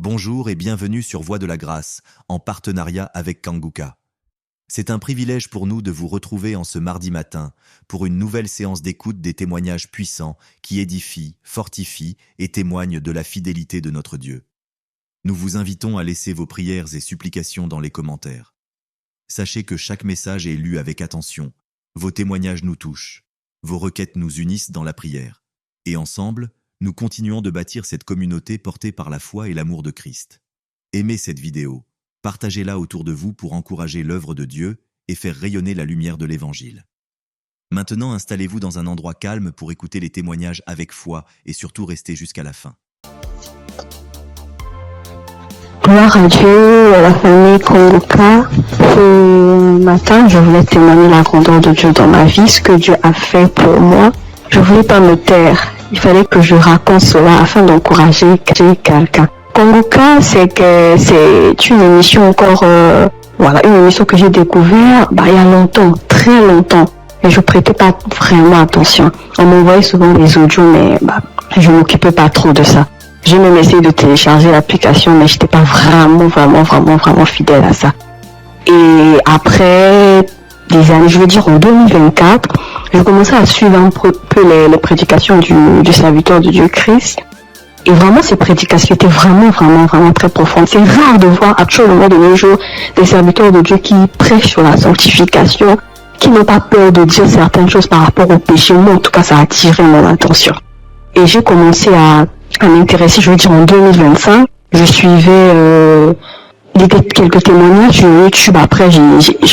Bonjour et bienvenue sur Voix de la Grâce, en partenariat avec Kanguka. C'est un privilège pour nous de vous retrouver en ce mardi matin pour une nouvelle séance d'écoute des témoignages puissants qui édifient, fortifient et témoignent de la fidélité de notre Dieu. Nous vous invitons à laisser vos prières et supplications dans les commentaires. Sachez que chaque message est lu avec attention, vos témoignages nous touchent, vos requêtes nous unissent dans la prière. Et ensemble, nous continuons de bâtir cette communauté portée par la foi et l'amour de Christ. Aimez cette vidéo, partagez-la autour de vous pour encourager l'œuvre de Dieu et faire rayonner la lumière de l'Évangile. Maintenant, installez-vous dans un endroit calme pour écouter les témoignages avec foi et surtout restez jusqu'à la fin. Gloire à Dieu, à la famille Kanguka. Ce matin, je voulais témoigner la grandeur de Dieu dans ma vie, ce que Dieu a fait pour moi. Je voulais pas me taire. Il fallait que je raconte cela afin d'encourager quelqu'un. Kanguka, c'est une émission une émission que j'ai découvert il y a longtemps, très longtemps. Et je prêtais pas vraiment attention. On m'envoyait souvent des audios, mais je m'occupais pas trop de ça. J'ai même essayé de télécharger l'application, mais j'étais pas vraiment fidèle à ça. Et après des années, je veux dire en 2024, j'ai commencé à suivre un peu les prédications du serviteur de Dieu Christ. Et vraiment, ces prédications étaient vraiment très profondes. C'est rare de voir actuellement de nos jours des serviteurs de Dieu qui prêchent sur la sanctification, qui n'ont pas peur de dire certaines choses par rapport au péché. Moi, en tout cas, ça a attiré mon attention. Et j'ai commencé à m'intéresser, je veux dire en 2025. Je suivais quelques témoignages sur YouTube. Après,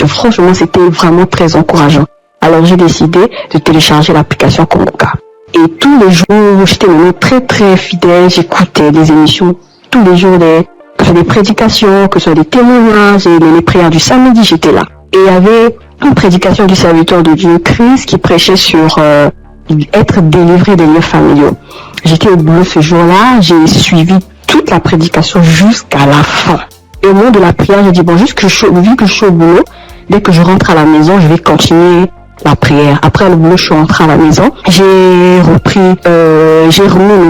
franchement, c'était vraiment très encourageant. Alors, j'ai décidé de télécharger l'application Kanguka. Et tous les jours, j'étais vraiment très fidèle. J'écoutais des émissions tous les jours, que ce soit des prédications, que ce soit des témoignages et les prières du samedi, j'étais là. Et il y avait une prédication du serviteur de Dieu Christ qui prêchait sur être délivré des lieux familiaux. J'étais au boulot ce jour-là, j'ai suivi toute la prédication jusqu'à la fin. Et au moment de la prière, j'ai dit vu que je suis au boulot, dès que je rentre à la maison, je vais continuer la prière. Après le boulot, je suis rentrée à la maison. J'ai remis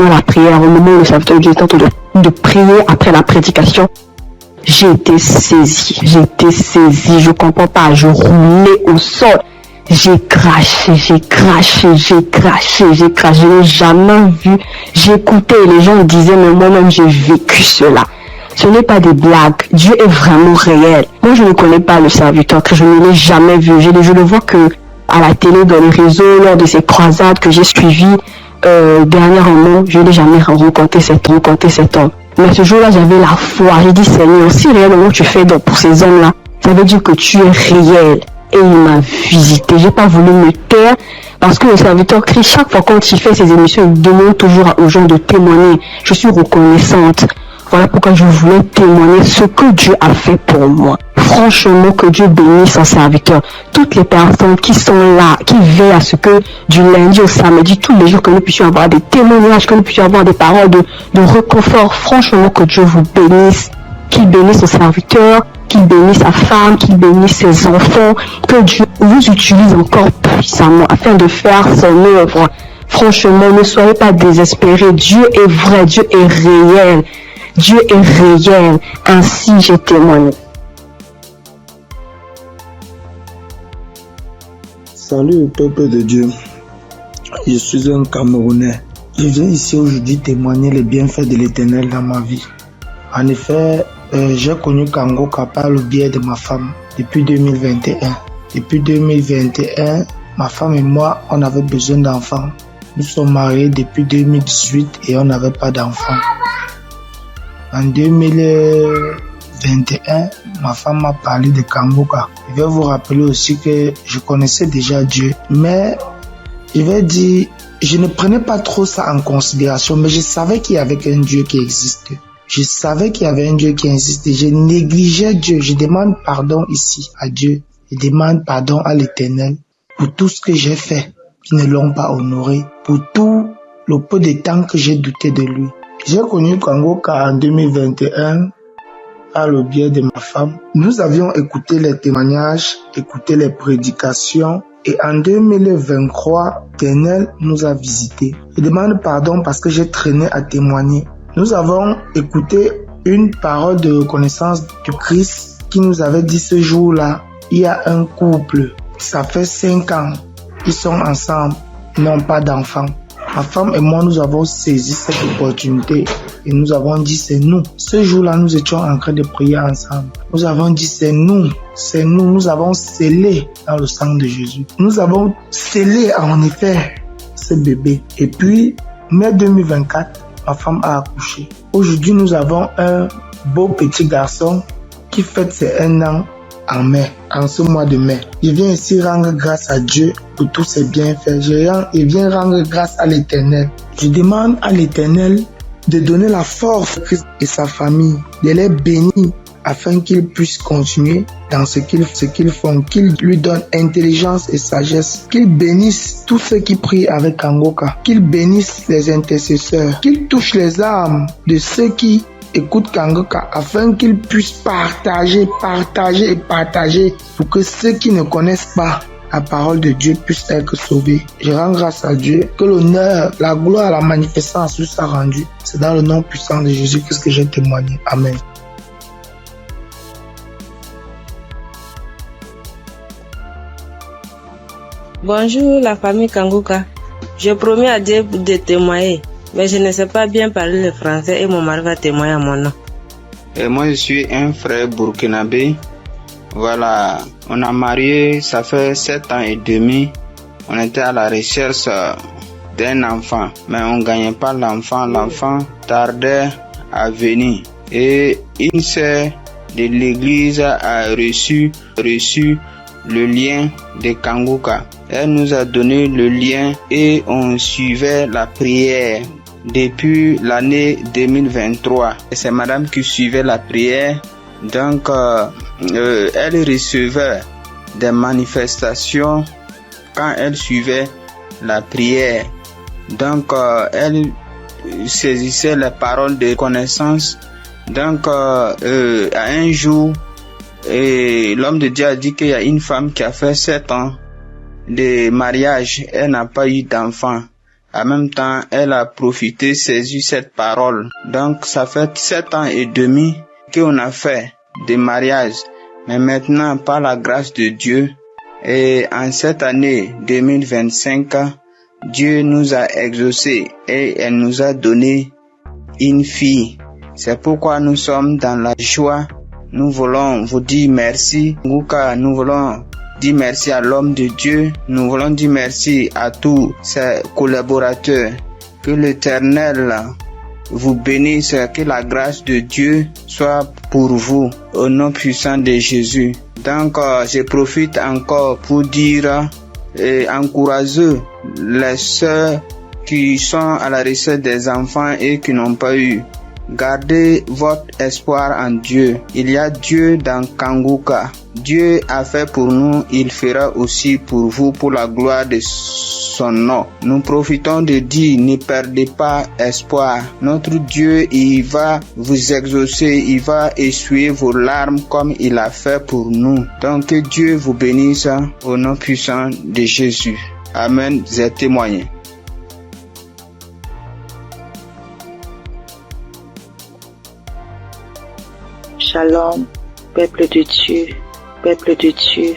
la prière au moment où le serviteur de Dieu était en train de prier après la prédication. J'ai été saisie, je comprends pas, je roulais au sol. J'ai craché, je n'ai jamais vu, j'écoutais et les gens me disaient, mais moi-même j'ai vécu cela. Ce n'est pas des blagues, Dieu est vraiment réel. Moi je ne connais pas le serviteur, que je ne l'ai jamais vu, je le vois que à la télé, dans les réseaux, lors de ces croisades que j'ai suivies dernièrement, je n'ai jamais rencontré cet homme. Mais ce jour-là, j'avais la foi, j'ai dit, Seigneur, si réellement tu fais donc pour ces hommes-là, ça veut dire que tu es réel. Et il m'a visité. J'ai pas voulu me taire parce que le serviteur Christ, chaque fois quand il fait ses émissions, il demande toujours aux gens de témoigner. Je suis reconnaissante. Voilà pourquoi je voulais témoigner ce que Dieu a fait pour moi. Franchement, que Dieu bénisse son serviteur. Toutes les personnes qui sont là, qui veillent à ce que du lundi au samedi, tous les jours, que nous puissions avoir des témoignages, que nous puissions avoir des paroles de réconfort. Franchement, que Dieu vous bénisse. Qu'il bénisse son serviteur, qu'il bénisse sa femme, qu'il bénisse ses enfants, que Dieu vous utilise encore puissamment afin de faire son œuvre. Franchement, ne soyez pas désespérés. Dieu est vrai, Dieu est réel. Dieu est réel. Ainsi, j'ai témoigné. Salut peuple de Dieu. Je suis un Camerounais. Je viens ici aujourd'hui témoigner les bienfaits de l'Éternel dans ma vie. En effet, j'ai connu Kanguka par le biais de ma femme depuis 2021. Depuis 2021, ma femme et moi, on avait besoin d'enfants. Nous sommes mariés depuis 2018 et on n'avait pas d'enfants. En 2021, ma femme m'a parlé de Kanguka. Je vais vous rappeler aussi que je connaissais déjà Dieu, mais je vais dire, je ne prenais pas trop ça en considération, mais je savais qu'il y avait un Dieu qui existait. Je savais qu'il y avait un Dieu qui existait. Je négligeais Dieu. Je demande pardon ici à Dieu. Je demande pardon à l'Éternel pour tout ce que j'ai fait qui ne l'ont pas honoré, pour tout le peu de temps que j'ai douté de lui. J'ai connu Kanguka en 2021 par le biais de ma femme. Nous avions écouté les témoignages, écouté les prédications et en 2023, l'Éternel nous a visités. Je demande pardon parce que j'ai traîné à témoigner. Nous avons écouté une parole de reconnaissance de Christ qui nous avait dit ce jour-là, il y a un couple, ça fait 5 ans, ils sont ensemble, ils n'ont pas d'enfants. Ma femme et moi, nous avons saisi cette opportunité et nous avons dit c'est nous. Ce jour-là, nous étions en train de prier ensemble. Nous avons dit c'est nous, nous avons scellé dans le sang de Jésus. Nous avons scellé en effet ce bébé. Et puis, mai 2024, ma femme a accouché. Aujourd'hui, nous avons un beau petit garçon qui fête ses 1 an en mai, en ce mois de mai. Je viens ici rendre grâce à Dieu pour tous ses bienfaits. Je viens rendre grâce à l'Éternel. Je demande à l'Éternel de donner la force à Christ et sa famille, de les bénir afin qu'ils puissent continuer dans ce qu'ils font, qu'ils lui donnent intelligence et sagesse, qu'ils bénissent tous ceux qui prient avec Kangoka, qu'ils bénissent les intercesseurs, qu'ils touchent les âmes de ceux qui écoute Kangoka afin qu'ils puissent partager pour que ceux qui ne connaissent pas la parole de Dieu puissent être sauvés. Je rends grâce à Dieu que l'honneur, la gloire, la manifestance lui soit rendue. C'est dans le nom puissant de Jésus-Christ que j'ai témoigné. Amen. Bonjour la famille Kangoka. Je promets à Dieu de témoigner. Mais je ne sais pas bien parler le français et mon mari va témoigner à mon nom. Et moi, je suis un frère burkinabé. Voilà, on a marié, ça fait 7 ans et demi. On était à la recherche d'un enfant, mais on ne gagnait pas l'enfant. L'enfant tardait à venir. Et une sœur de l'église a reçu le lien de Kangoka. Elle nous a donné le lien et on suivait la prière depuis l'année 2023. C'est madame qui suivait la prière. Donc, elle recevait des manifestations quand elle suivait la prière. Donc, elle saisissait les paroles de connaissance. Donc, à un jour, l'homme de Dieu a dit qu'il y a une femme qui a fait 7 ans de mariage. Elle n'a pas eu d'enfant. En même temps, elle a profité, saisi cette parole. Donc, ça fait 7 ans et demi qu'on a fait des mariages. Mais maintenant, par la grâce de Dieu, et en cette année 2025, Dieu nous a exaucés et elle nous a donné une fille. C'est pourquoi nous sommes dans la joie. Nous voulons vous dire merci. Nous voulons dire merci à l'homme de Dieu. Nous voulons dire merci à tous ses collaborateurs. Que l'Éternel vous bénisse, que la grâce de Dieu soit pour vous au nom puissant de Jésus. Donc, je profite encore pour dire et encourager les sœurs qui sont à la recherche des enfants et qui n'ont pas eu. Gardez votre espoir en Dieu. Il y a Dieu dans Kangoka. Dieu a fait pour nous, il fera aussi pour vous, pour la gloire de son nom. Nous profitons de dire, ne perdez pas espoir. Notre Dieu, il va vous exaucer, il va essuyer vos larmes comme il a fait pour nous. Donc que Dieu vous bénisse au nom puissant de Jésus. Amen. J'ai témoigné. Shalom, peuple de Dieu, peuple de Dieu.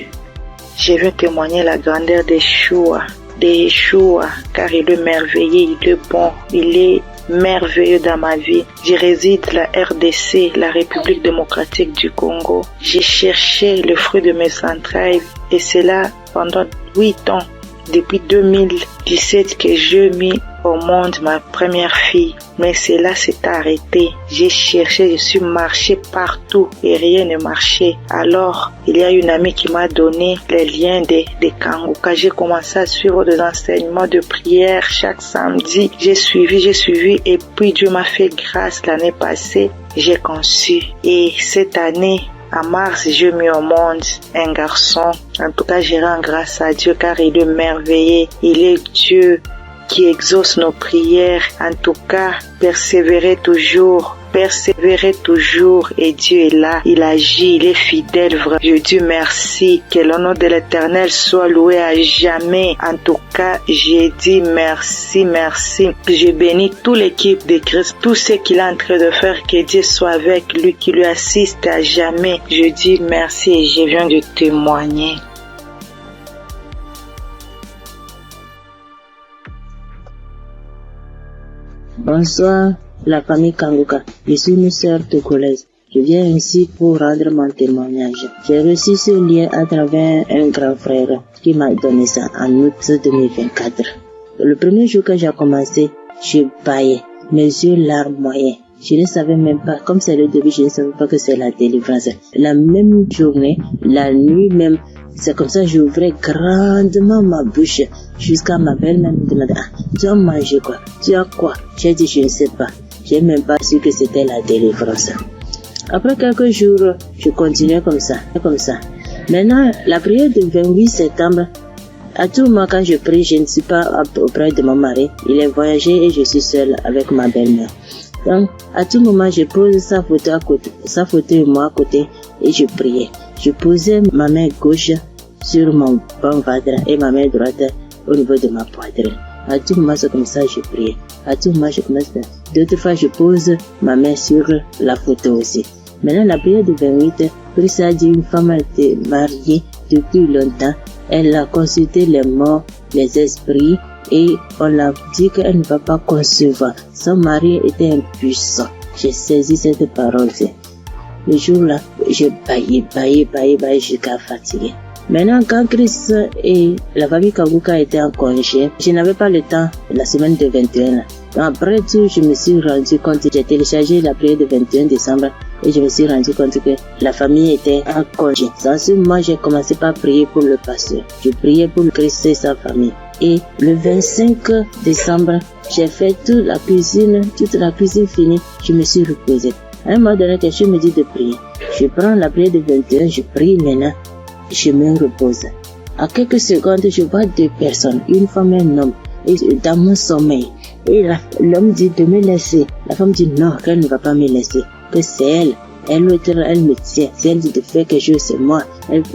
Je veux témoigner la grandeur de Yeshua, car il est merveilleux, il est bon, il est merveilleux dans ma vie. Je réside la RDC, la République démocratique du Congo. J'ai cherché le fruit de mes entrailles et c'est là pendant 8 ans, depuis 2017 que j'ai mis au monde ma première fille. Mais cela s'est arrêté. J'ai cherché, je suis marché partout et rien ne marchait. Alors, il y a une amie qui m'a donné les liens de Kangoka. J'ai commencé à suivre des enseignements de prière chaque samedi. J'ai suivi et puis Dieu m'a fait grâce l'année passée. J'ai conçu. Et cette année, en mars, j'ai mis au monde un garçon. En tout cas, je rends grâce à Dieu car il est merveilleux. Il est Dieu qui exauce nos prières. En tout cas, persévérez toujours persévérer toujours et Dieu est là, il agit, il est fidèle. Je dis merci, que le nom de l'Éternel soit loué à jamais. En tout cas, j'ai dit merci. Je bénis toute l'équipe de Christ, tout ce qu'il est en train de faire, que Dieu soit avec lui, qui lui assiste à jamais. Je dis merci et je viens de témoigner. Bonsoir, la famille Kanguka. Je suis une sœur togolaise. Je viens ici pour rendre mon témoignage. J'ai reçu ce lien à travers un grand frère qui m'a donné ça en août 2024. Le premier jour que j'ai commencé, je baillais, mes yeux larmoyaient. Je ne savais même pas, comme c'est le début, je ne savais pas que c'est la délivrance. La même journée, la nuit même, c'est comme ça j'ouvrais grandement ma bouche jusqu'à ma belle-mère me demandait, tu as mangé quoi? Tu as quoi? J'ai dit, je ne sais pas. J'ai même pas su que c'était la délivrance. Après quelques jours, je continuais comme ça. Maintenant, la prière du 28 septembre, à tout moment quand je prie, je ne suis pas auprès de mon mari. Il est voyagé et je suis seule avec ma belle-mère. Donc, à tout moment, je pose sa photo et moi à côté et je priais. Je posais ma main gauche sur mon bon ventre et ma main droite au niveau de ma poitrine. À tout moment, c'est comme ça que je priais. À tout moment, je commence. D'autres fois, je pose ma main sur la photo aussi. Maintenant, la prière du 28, Christ a dit une femme a été mariée depuis longtemps. Elle a consulté les morts, les esprits, et on l'a dit qu'elle ne va pas concevoir. Son mari était impuissant. J'ai saisi cette parole. Le jour-là, je baillais jusqu'à fatiguer. Maintenant, quand Christ et la famille Kanguka étaient en congé, je n'avais pas le temps la semaine de 21. Après tout, je me suis rendu compte, j'ai téléchargé la prière du 21 décembre et je me suis rendu compte que la famille était en congé. Sans ce moment, j'ai commencé par prier pour le pasteur. Je priais pour Christ et sa famille. Et le 25 décembre, j'ai fait toute la cuisine finie, je me suis reposée. À un moment donné, quelqu'un me dit de prier. Je prends la prière du 21, je prie maintenant, je me repose. À quelques secondes, je vois deux personnes, une femme et un homme, et dans mon sommeil. Et l'homme dit de me laisser. La femme dit non, qu'elle ne va pas me laisser, que c'est elle. Elle me tient. Si elle dit de faire quelque chose, c'est moi.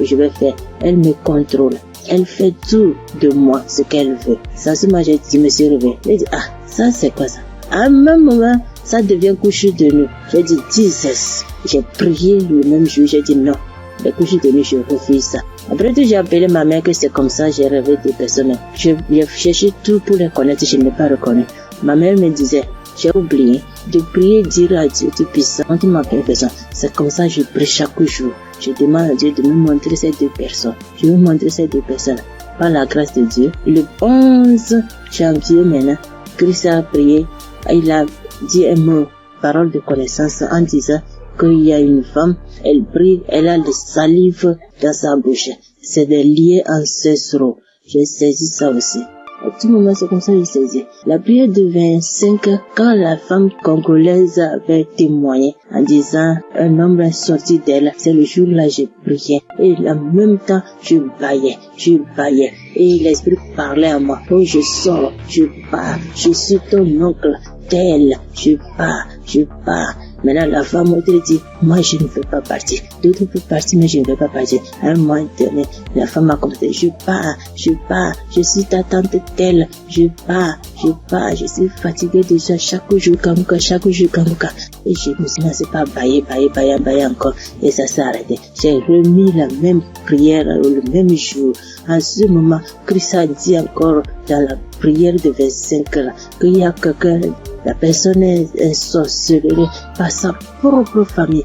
Je vais faire. Elle me contrôle. Elle fait tout de moi, ce qu'elle veut. Ça, c'est moi, je me suis réveillée. Elle dit, ça, c'est quoi ça? À un même moment, ça devient couche de nuit. J'ai dit, Jesus. J'ai prié le même jour, j'ai dit non. Les couches de nuit, je refuse ça. Après tout, j'ai appelé ma mère que c'est comme ça, j'ai rêvé des personnes. J'ai cherché tout pour les connaître, je ne l'ai pas reconnu. Ma mère me disait, j'ai oublié de prier, dire à Dieu Tout-Puissant, quand tu m'appelles personne. C'est comme ça que je prie chaque jour. Je demande à Dieu de me montrer ces deux personnes. Je vais montrer ces deux personnes. Par la grâce de Dieu, le 11 janvier maintenant, Christ a prié, il a dit un mot, parole de connaissance, en disant qu'il y a une femme, elle prie, elle a le salive dans sa bouche. C'est des liens ancestraux. J'ai saisi ça aussi. À tout moment, c'est comme ça que j'ai saisi. La prière de 25, quand la femme congolaise avait témoigné en disant un homme est sorti d'elle, c'est le jour-là que j'ai prié. Et en même temps, je baillais. Et l'esprit parlait à moi. Oh, je sors, je pars, je suis ton oncle, tel, je pars. Maintenant, la femme autre dit, moi, je ne veux pas partir. D'autres peuvent partir, mais je ne veux pas partir. À un moment donné, la femme a commencé, je pars. Je suis ta tante telle. Je pars. Je suis fatiguée déjà chaque jour, Kanguka. Et je me suis lancé par bailler encore. Et ça s'est arrêté. J'ai remis la même prière le même jour. En ce moment, Christ a dit encore dans la prière de 25 là, qu'il y a quelqu'un, la personne est sorcelée par sa propre famille.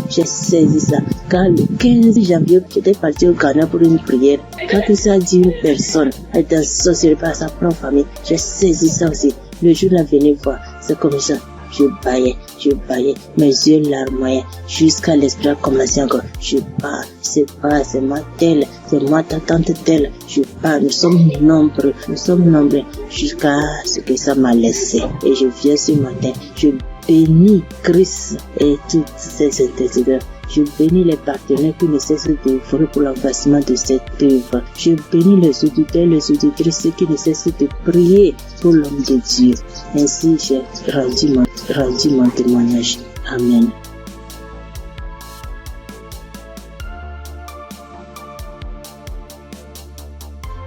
J'ai saisi ça. Quand le 15 janvier, j'étais parti au Ghana pour une prière. Quand Christ a dit une personne est sorcelée par sa propre famille, j'ai saisi ça aussi. Le jour là, venez voir, c'est comme ça. Je baillais, mes yeux larmoyaient, jusqu'à l'esprit a commencé encore. Je pars, c'est moi telle, c'est moi ta tante telle. Je pars, nous sommes nombreux, jusqu'à ce que ça m'a laissé. Et je viens ce matin, je bénis Christ et toutes ses intercesseurs. Je bénis les partenaires qui ne cessent d'œuvrer pour l'accomplissement de cette œuvre. Je bénis les auditeurs et les auditrices qui ne cessent de prier pour l'homme de Dieu. Ainsi, j'ai rendu mon témoignage. Amen.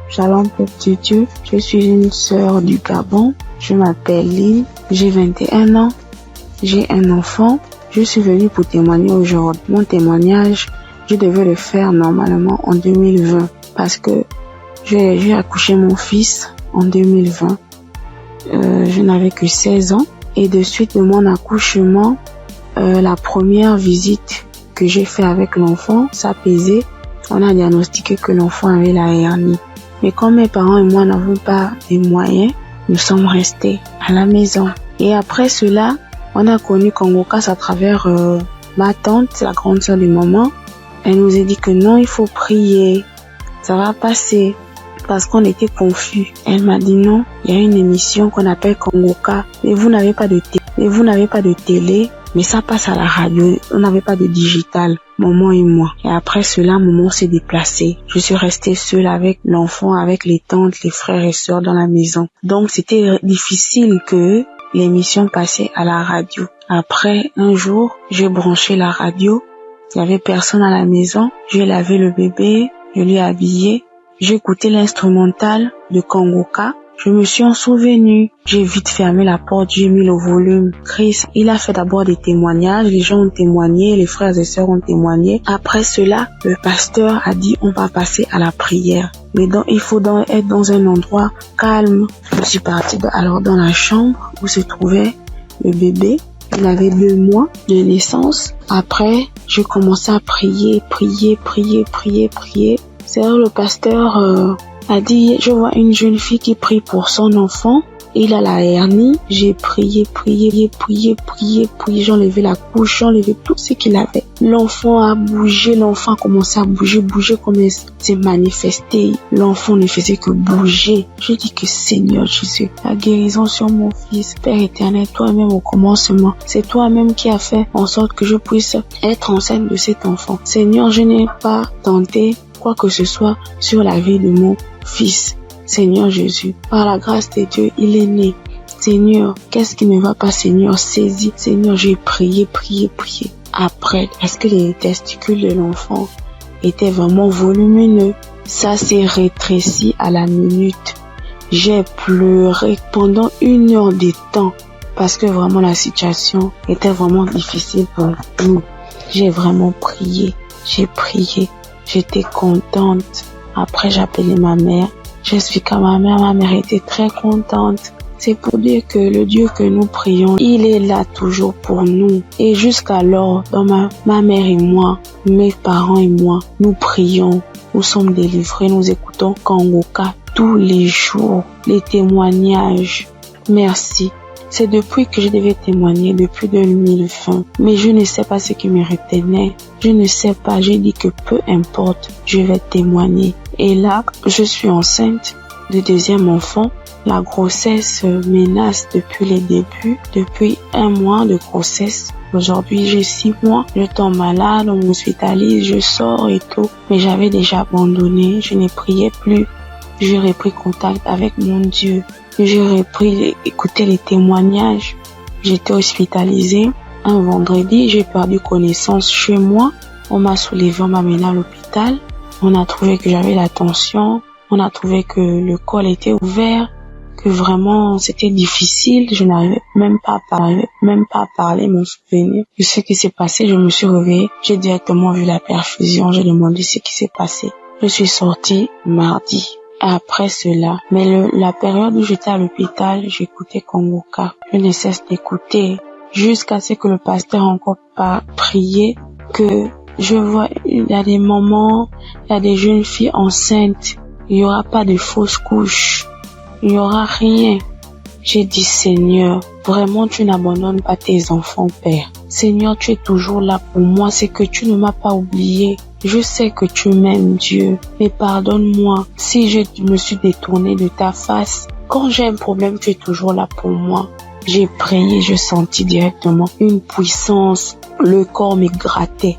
Shalom, peuple de Dieu. Je suis une sœur du Gabon. Je m'appelle Lynn. J'ai 21 ans. J'ai un enfant. Je suis venue pour témoigner aujourd'hui. Mon témoignage, je devais le faire normalement en 2020 parce que j'ai accouché mon fils en 2020. Je n'avais que 16 ans. Et de suite de mon accouchement, la première visite que j'ai fait avec l'enfant, ça pesait. On a diagnostiqué que l'enfant avait la hernie. Mais comme mes parents et moi n'avons pas les moyens, nous sommes restés à la maison. Et après cela, on a connu Congokas à travers ma tante, la grande sœur de maman. Elle nous a dit que non, il faut prier, ça va passer. Parce qu'on était confus. Elle m'a dit non, il y a une émission qu'on appelle Congokas, mais vous n'avez pas de télé, mais ça passe à la radio. On n'avait pas de digital, maman et moi. Et après cela, maman s'est déplacée. Je suis restée seule avec l'enfant, avec les tantes, les frères et sœurs dans la maison. Donc c'était difficile que l'émission passait à la radio. Après, un jour, j'ai branché la radio. Il n'y avait personne à la maison. J'ai lavé le bébé, je l'ai habillé. J'ai écouté l'instrumental de Congokas. Je me suis en souvenu. J'ai vite fermé la porte, j'ai mis le volume. Chris, il a fait d'abord des témoignages. Les gens ont témoigné, les frères et sœurs ont témoigné. Après cela, le pasteur a dit on va passer à la prière. Mais donc, il faut être dans un endroit calme. Je suis partie alors dans la chambre où se trouvait le bébé. Il avait 2 mois de naissance. Après, je commençais à prier. C'est là le pasteur a dit, je vois une jeune fille qui prie pour son enfant. Il a la hernie. J'ai prié. J'ai enlevé la couche, j'ai enlevé tout ce qu'il avait. L'enfant a bougé, l'enfant a commencé à bouger comme il s'est manifesté. L'enfant ne faisait que bouger. Je dis que Seigneur Jésus, la guérison sur mon fils. Père éternel, toi-même au commencement, c'est toi-même qui as fait en sorte que je puisse être enceinte de cet enfant. Seigneur, je n'ai pas tenté quoi que ce soit sur la vie de mon fils. Seigneur Jésus, par la grâce de Dieu, il est né. Seigneur, qu'est-ce qui ne va pas, Seigneur? Saisis. Seigneur, j'ai prié. Après, est-ce que les testicules de l'enfant étaient vraiment volumineux? Ça s'est rétréci à la minute. J'ai pleuré pendant 1 heure de temps parce que vraiment la situation était vraiment difficile pour nous. J'ai vraiment prié. J'ai prié. J'étais contente. Après, j'ai appelé ma mère. J'expliquais à ma mère était très contente. C'est pour dire que le Dieu que nous prions, il est là toujours pour nous. Et jusqu'alors, dans ma mère et moi, mes parents et moi, nous prions, nous sommes délivrés, nous écoutons Congokas tous les jours, les témoignages. Merci. C'est depuis que je devais témoigner, depuis 2020. Mais je ne sais pas ce qui me retenait. Je ne sais pas. J'ai dit que peu importe, je vais témoigner. Et là, je suis enceinte de 2e enfant. La grossesse menace depuis les débuts. Depuis 1 mois de grossesse. Aujourd'hui, j'ai 6 mois. Je tombe malade, on m'hospitalise, je sors et tout. Mais j'avais déjà abandonné. Je ne priais plus. J'ai repris contact avec mon Dieu. J'ai repris écouter les témoignages. J'étais hospitalisée. Un vendredi, j'ai perdu connaissance chez moi. On m'a soulevé, on m'a mené à l'hôpital. On a trouvé que j'avais la tension. On a trouvé que le col était ouvert. Que vraiment, c'était difficile. Je n'arrivais même pas à parler, mon souvenir de ce qui s'est passé. Je me suis réveillée. J'ai directement vu la perfusion. J'ai demandé ce qui s'est passé. Je suis sortie mardi. Après cela, mais la période où j'étais à l'hôpital, j'écoutais Congokas. Je ne cesse d'écouter jusqu'à ce que le pasteur encore pas prié, que je vois, il y a des moments, il y a des jeunes filles enceintes, il y aura pas de fausses couches, il y aura rien. J'ai dit, Seigneur, vraiment tu n'abandonnes pas tes enfants, Père. Seigneur, tu es toujours là pour moi, c'est que tu ne m'as pas oublié. Je sais que tu m'aimes, Dieu, mais pardonne-moi si je me suis détournée de ta face. Quand j'ai un problème, tu es toujours là pour moi. J'ai prié, je sentis directement une puissance. Le corps me grattait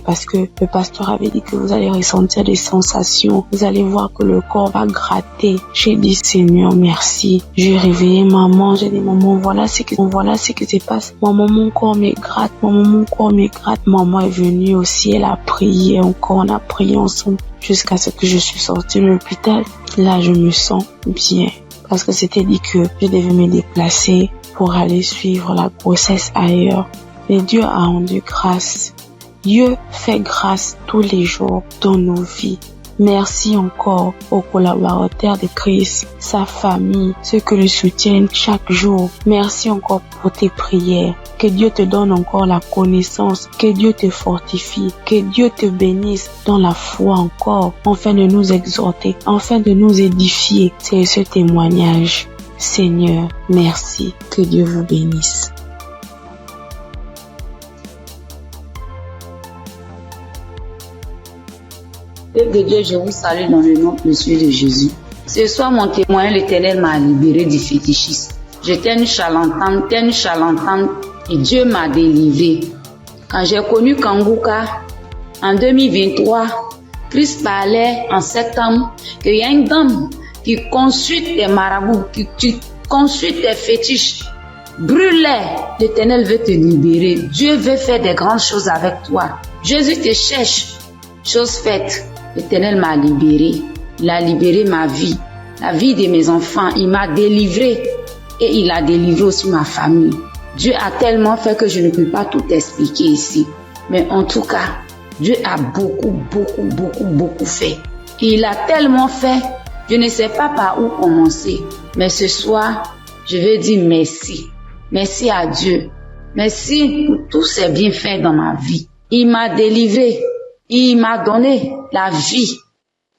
parce que le pasteur avait dit que vous allez ressentir des sensations. Vous allez voir que le corps va gratter. J'ai dit Seigneur, merci. J'ai réveillé maman. J'ai dit maman, voilà ce qui se passe. Maman, mon corps me gratte. Maman, mon corps me gratte. Maman est venue aussi. Elle a prié encore. On a prié ensemble jusqu'à ce que je suis sortie de l'hôpital. Là, je me sens bien parce que c'était dit que je devais me déplacer pour aller suivre la grossesse ailleurs. Et Dieu a rendu grâce. Dieu fait grâce tous les jours dans nos vies. Merci encore aux collaborateurs de Christ, sa famille, ceux qui le soutiennent chaque jour. Merci encore pour tes prières. Que Dieu te donne encore la connaissance, que Dieu te fortifie, que Dieu te bénisse dans la foi encore, afin de nous exhorter, afin de nous édifier. C'est ce témoignage. Seigneur, merci. Que Dieu vous bénisse. Père de Dieu, je vous salue dans le nom précieux de Jésus. Ce soir, mon témoin, l'Éternel m'a libéré du fétichisme. J'étais une charlatane, et Dieu m'a délivré. Quand j'ai connu Kanguka, en 2023, Christ parlait en septembre qu'il y a une dame qui consulte des marabouts, qui consulte des fétiches. Brûle-les, l'Éternel veut te libérer. Dieu veut faire des grandes choses avec toi. Jésus te cherche. Chose faite. L'Éternel m'a libéré. Il a libéré ma vie, la vie de mes enfants. Il m'a délivré et il a délivré aussi ma famille. Dieu a tellement fait que je ne peux pas tout expliquer ici. Mais en tout cas, Dieu a beaucoup fait. Et il a tellement fait, je ne sais pas par où commencer. Mais ce soir, je veux dire merci. Merci à Dieu. Merci pour tous ses bienfaits dans ma vie. Il m'a délivré. Il m'a donné la vie.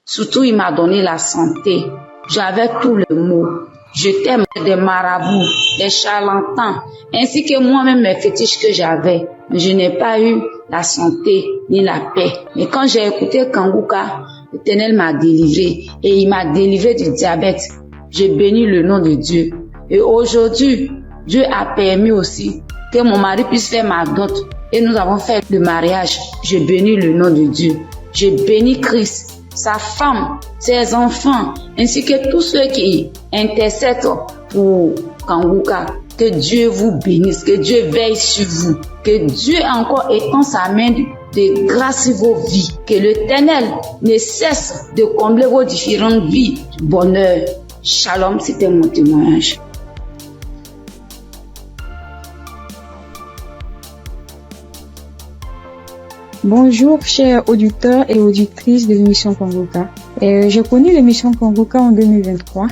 Surtout, il m'a donné la santé. J'avais tous les maux. J'étais des marabouts, des charlatans, ainsi que moi-même mes fétiches que j'avais. Je n'ai pas eu la santé ni la paix. Mais quand j'ai écouté Kanguka, l'Éternel m'a délivré et il m'a délivré du diabète. J'ai béni le nom de Dieu. Et aujourd'hui, Dieu a permis aussi que mon mari puisse faire ma dot. Et nous avons fait le mariage. Je bénis le nom de Dieu. Je bénis Christ, sa femme, ses enfants, ainsi que tous ceux qui intercèdent pour Kanguka. Que Dieu vous bénisse, que Dieu veille sur vous, que Dieu encore étend sa main de grâce sur vos vies, que l'Éternel ne cesse de combler vos différentes vies. Bonheur. Shalom, c'était mon témoignage. Bonjour chers auditeurs et auditrices de l'émission Kanguka. J'ai connu l'émission Kanguka en 2023.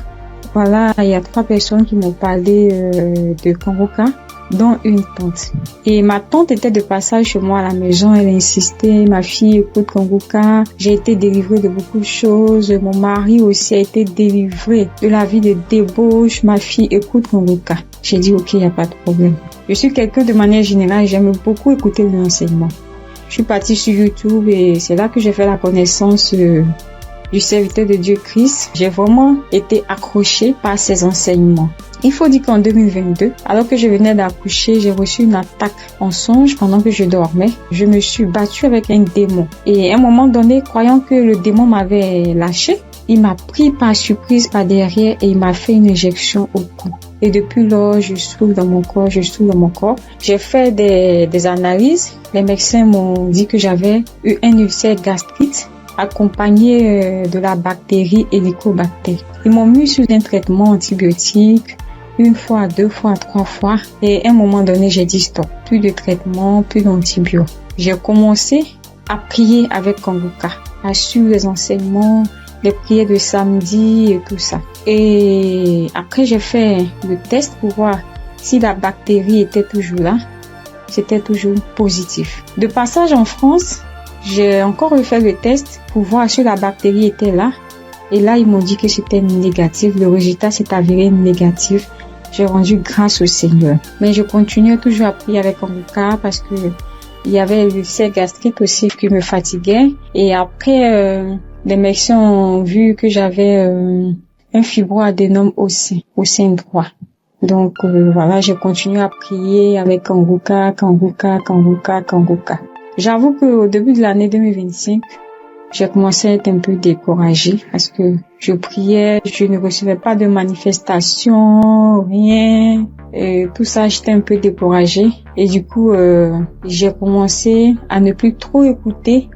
Voilà, il y a 3 personnes qui m'ont parlé de Kanguka, dont une tante. Et ma tante était de passage chez moi à la maison, elle insistait, ma fille écoute Kanguka, j'ai été délivrée de beaucoup de choses, mon mari aussi a été délivré de la vie de débauche, ma fille écoute Kanguka. J'ai dit ok, il n'y a pas de problème. Je suis quelqu'un de manière générale, j'aime beaucoup écouter l'enseignement. Je suis partie sur YouTube et c'est là que j'ai fait la connaissance du serviteur de Dieu Christ. J'ai vraiment été accrochée par ses enseignements. Il faut dire qu'en 2022, alors que je venais d'accoucher, j'ai reçu une attaque en songe pendant que je dormais. Je me suis battue avec un démon. Et à un moment donné, croyant que le démon m'avait lâché, il m'a pris par surprise par derrière et il m'a fait une injection au cou. Et depuis lors, je souffre dans mon corps. J'ai fait des analyses. Les médecins m'ont dit que j'avais eu un ulcère gastrique accompagné de la bactérie Helicobacter. Ils m'ont mis sur un traitement antibiotique 1 fois, 2 fois, 3 fois. Et à un moment donné, j'ai dit stop. Plus de traitement, plus d'antibiotiques. J'ai commencé à prier avec Kanguka, à suivre les enseignements, les prières de samedi et tout ça. Et après, j'ai fait le test pour voir si la bactérie était toujours là. C'était toujours positif. De passage en France, j'ai encore refait le test pour voir si la bactérie était là. Et là, ils m'ont dit que c'était négatif. Le résultat s'est avéré négatif. J'ai rendu grâce au Seigneur. Mais je continuais toujours à prier avec Kanguka parce que il y avait l'ulcère gastrique aussi qui me fatiguait. Et après, les médecins ont vu que j'avais un fibroadénome au sein droit. Donc voilà, j'ai continué à prier avec Kanguka. J'avoue qu'au début de l'année 2025, j'ai commencé à être un peu découragée parce que je priais, je ne recevais pas de manifestation, rien. Et tout ça, j'étais un peu découragée. Et du coup, j'ai commencé à ne plus trop écouter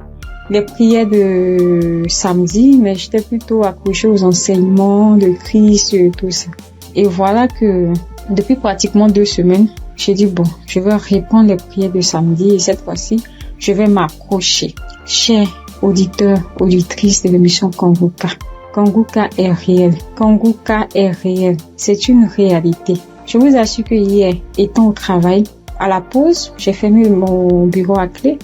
les prières de samedi, mais j'étais plutôt accrochée aux enseignements de Christ et tout ça. Et voilà que depuis pratiquement 2 semaines, j'ai dit bon, je vais reprendre les prières de samedi et cette fois-ci, je vais m'accrocher. Chers auditeurs, auditrices de l'émission Kanguka, Kanguka est réel. Kanguka est réel. C'est une réalité. Je vous assure que hier, étant au travail, à la pause, j'ai fermé mon bureau à clé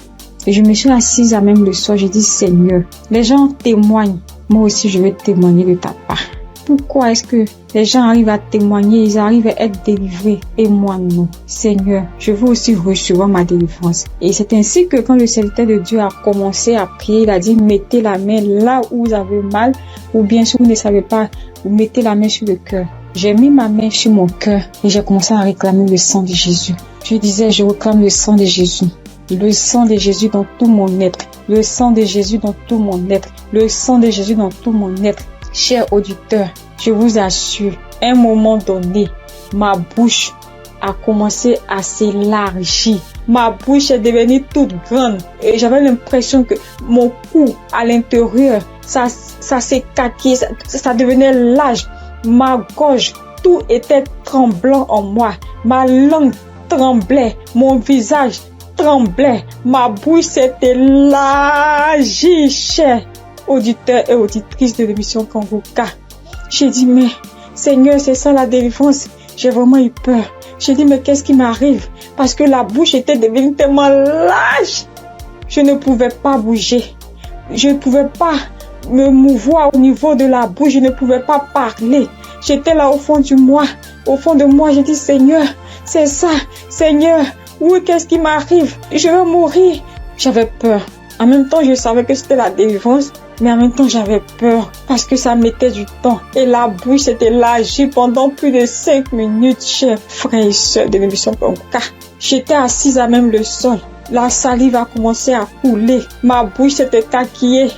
et je me suis assise à même le sol. J'ai dit Seigneur, les gens témoignent. Moi aussi, je vais témoigner de ta part. Pourquoi est-ce que les gens arrivent à témoigner, ils arrivent à être délivrés et moi non? Seigneur, je veux aussi recevoir ma délivrance. Et c'est ainsi que quand le serviteur de Dieu a commencé à prier, il a dit mettez la main là où vous avez mal, ou bien si vous ne savez pas, vous mettez la main sur le cœur. J'ai mis ma main sur mon cœur et j'ai commencé à réclamer le sang de Jésus. Je disais, je réclame le sang de Jésus. Le sang de Jésus dans tout mon être. Le sang de Jésus dans tout mon être. Le sang de Jésus dans tout mon être. Chers auditeurs, je vous assure, à un moment donné, ma bouche a commencé à s'élargir. Ma bouche est devenue toute grande et j'avais l'impression que mon cou à l'intérieur, ça s'écaquait, ça devenait large. Ma gorge, tout était tremblant en moi. Ma langue tremblait, mon visage tremblait, ma bouche s'est élargie, chers auditeurs et auditrices de l'émission Kanguka. J'ai dit, mais Seigneur, c'est ça la délivrance. J'ai vraiment eu peur. J'ai dit, mais qu'est-ce qui m'arrive? Parce que la bouche était devenue tellement large. Je ne pouvais pas bouger. Je ne pouvais pas me mouvoir au niveau de la bouche. Je ne pouvais pas parler. J'étais là au fond de moi. Au fond de moi, j'ai dit, Seigneur, c'est ça. Seigneur, oui, qu'est-ce qui m'arrive? Je vais mourir. J'avais peur. En même temps, je savais que c'était la délivrance. Mais en même temps, j'avais peur parce que ça mettait du temps. Et la bouche s'était élargie pendant plus de 5 minutes, chers frères et sœurs de l'émission Kanguka. J'étais assise à même le sol. La salive a commencé à couler. Ma bouche s'était taquillée.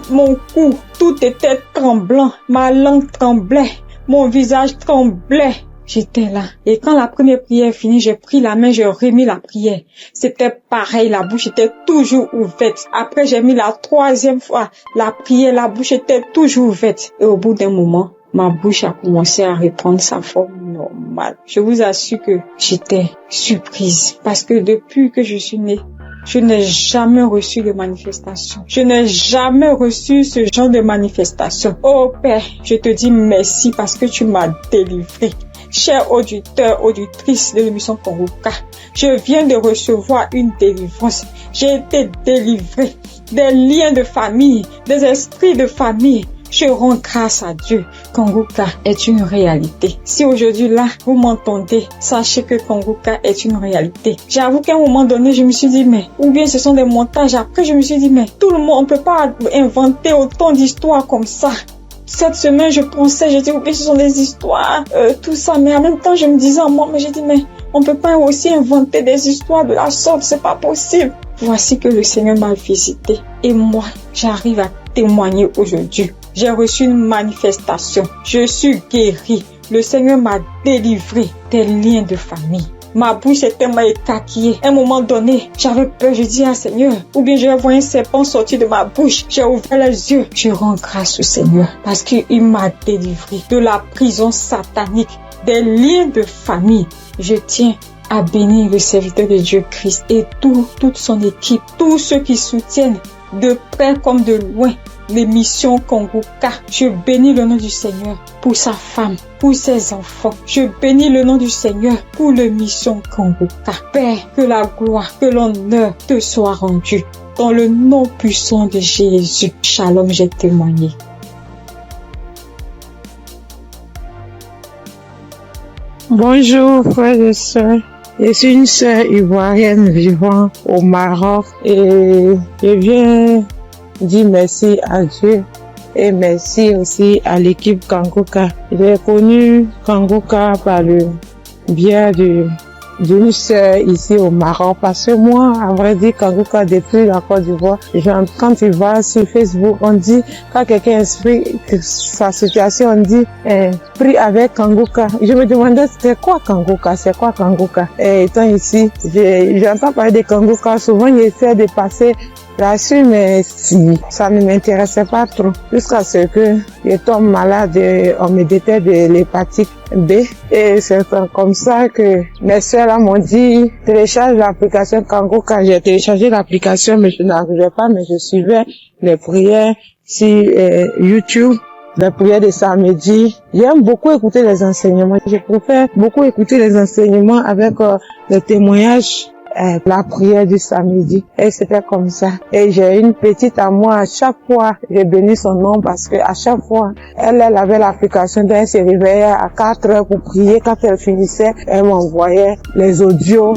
Mon cou, tout était tremblant. Ma langue tremblait. Mon visage tremblait. J'étais là. Et quand la première prière est finie, j'ai pris la main, j'ai remis la prière. C'était pareil, la bouche était toujours ouverte. Après, j'ai mis la 3e fois la prière, la bouche était toujours ouverte. Et au bout d'un moment, ma bouche a commencé à reprendre sa forme normale. Je vous assure que j'étais surprise. Parce que depuis que je suis née, je n'ai jamais reçu de manifestation. Je n'ai jamais reçu ce genre de manifestation. Oh Père, je te dis merci parce que tu m'as délivré. Chers auditeurs, auditrices de l'émission Kanguka, je viens de recevoir une délivrance. J'ai été délivré des liens de famille, des esprits de famille. Je rends grâce à Dieu. Kanguka est une réalité. Si aujourd'hui là, vous m'entendez, sachez que Kanguka est une réalité. J'avoue qu'à un moment donné, je me suis dit, mais, ou bien ce sont des montages. Après, je me suis dit, mais, tout le monde, on peut pas inventer autant d'histoires comme ça. Cette semaine, je pensais, j'ai dit, oui, ce sont des histoires, tout ça. Mais en même temps, je me disais en moi, mais j'ai dit, mais on peut pas aussi inventer des histoires de la sorte, c'est pas possible. Voici que le Seigneur m'a visité. Et moi, j'arrive à témoigner aujourd'hui. J'ai reçu une manifestation. Je suis guérie. Le Seigneur m'a délivré des liens de famille. Ma bouche était tellement écaquillée. À un moment donné, j'avais peur. Je dis, Seigneur, ou bien je vais voir un serpent sortir de ma bouche. J'ai ouvert les yeux. Je rends grâce au Seigneur parce qu'il m'a délivré de la prison satanique, des liens de famille. Je tiens à bénir le serviteur de Dieu Christ et toute son équipe, tous ceux qui soutiennent de près comme de loin l'émission Kanguka. Je bénis le nom du Seigneur pour sa femme, pour ses enfants. Je bénis le nom du Seigneur pour l'émission Kanguka. Père, que la gloire, que l'honneur te soit rendu. Dans le nom puissant de Jésus. Shalom, j'ai témoigné. Bonjour, frères et sœurs. Je suis une sœur ivoirienne vivant au Maroc et je viens dire merci à Dieu Et merci aussi à l'équipe Kangoka. J'ai connu Kangoka par le biais d'une sœur ici au Maroc, parce que moi, à vrai dire, Kangoka depuis la Côte d'Ivoire, quand tu vas sur Facebook, on dit, quand quelqu'un explique sa situation, on dit, prie avec Kangoka. Je me demandais, c'est quoi Kangoka? Et étant ici, j'entends parler de Kangoka, souvent j'essaie de passer là-dessus, mais ça ne m'intéressait pas trop. Jusqu'à ce que je tombe malade, on me détecte de l'hépatite B. Et c'est comme ça que mes soeurs là m'ont dit, télécharge l'application Kangoka. J'ai téléchargé l'application, mais je n'arrivais pas, mais je suivais les prières sur YouTube. La prière de samedi. J'aime beaucoup écouter les enseignements. Je préfère beaucoup écouter les enseignements avec les témoignages, la prière du samedi. Et c'était comme ça. Et j'ai une petite à moi, à chaque fois, j'ai béni son nom parce que à chaque fois, elle avait l'application, elle se réveillait à 4 heures pour prier. Quand elle finissait, elle m'envoyait les audios,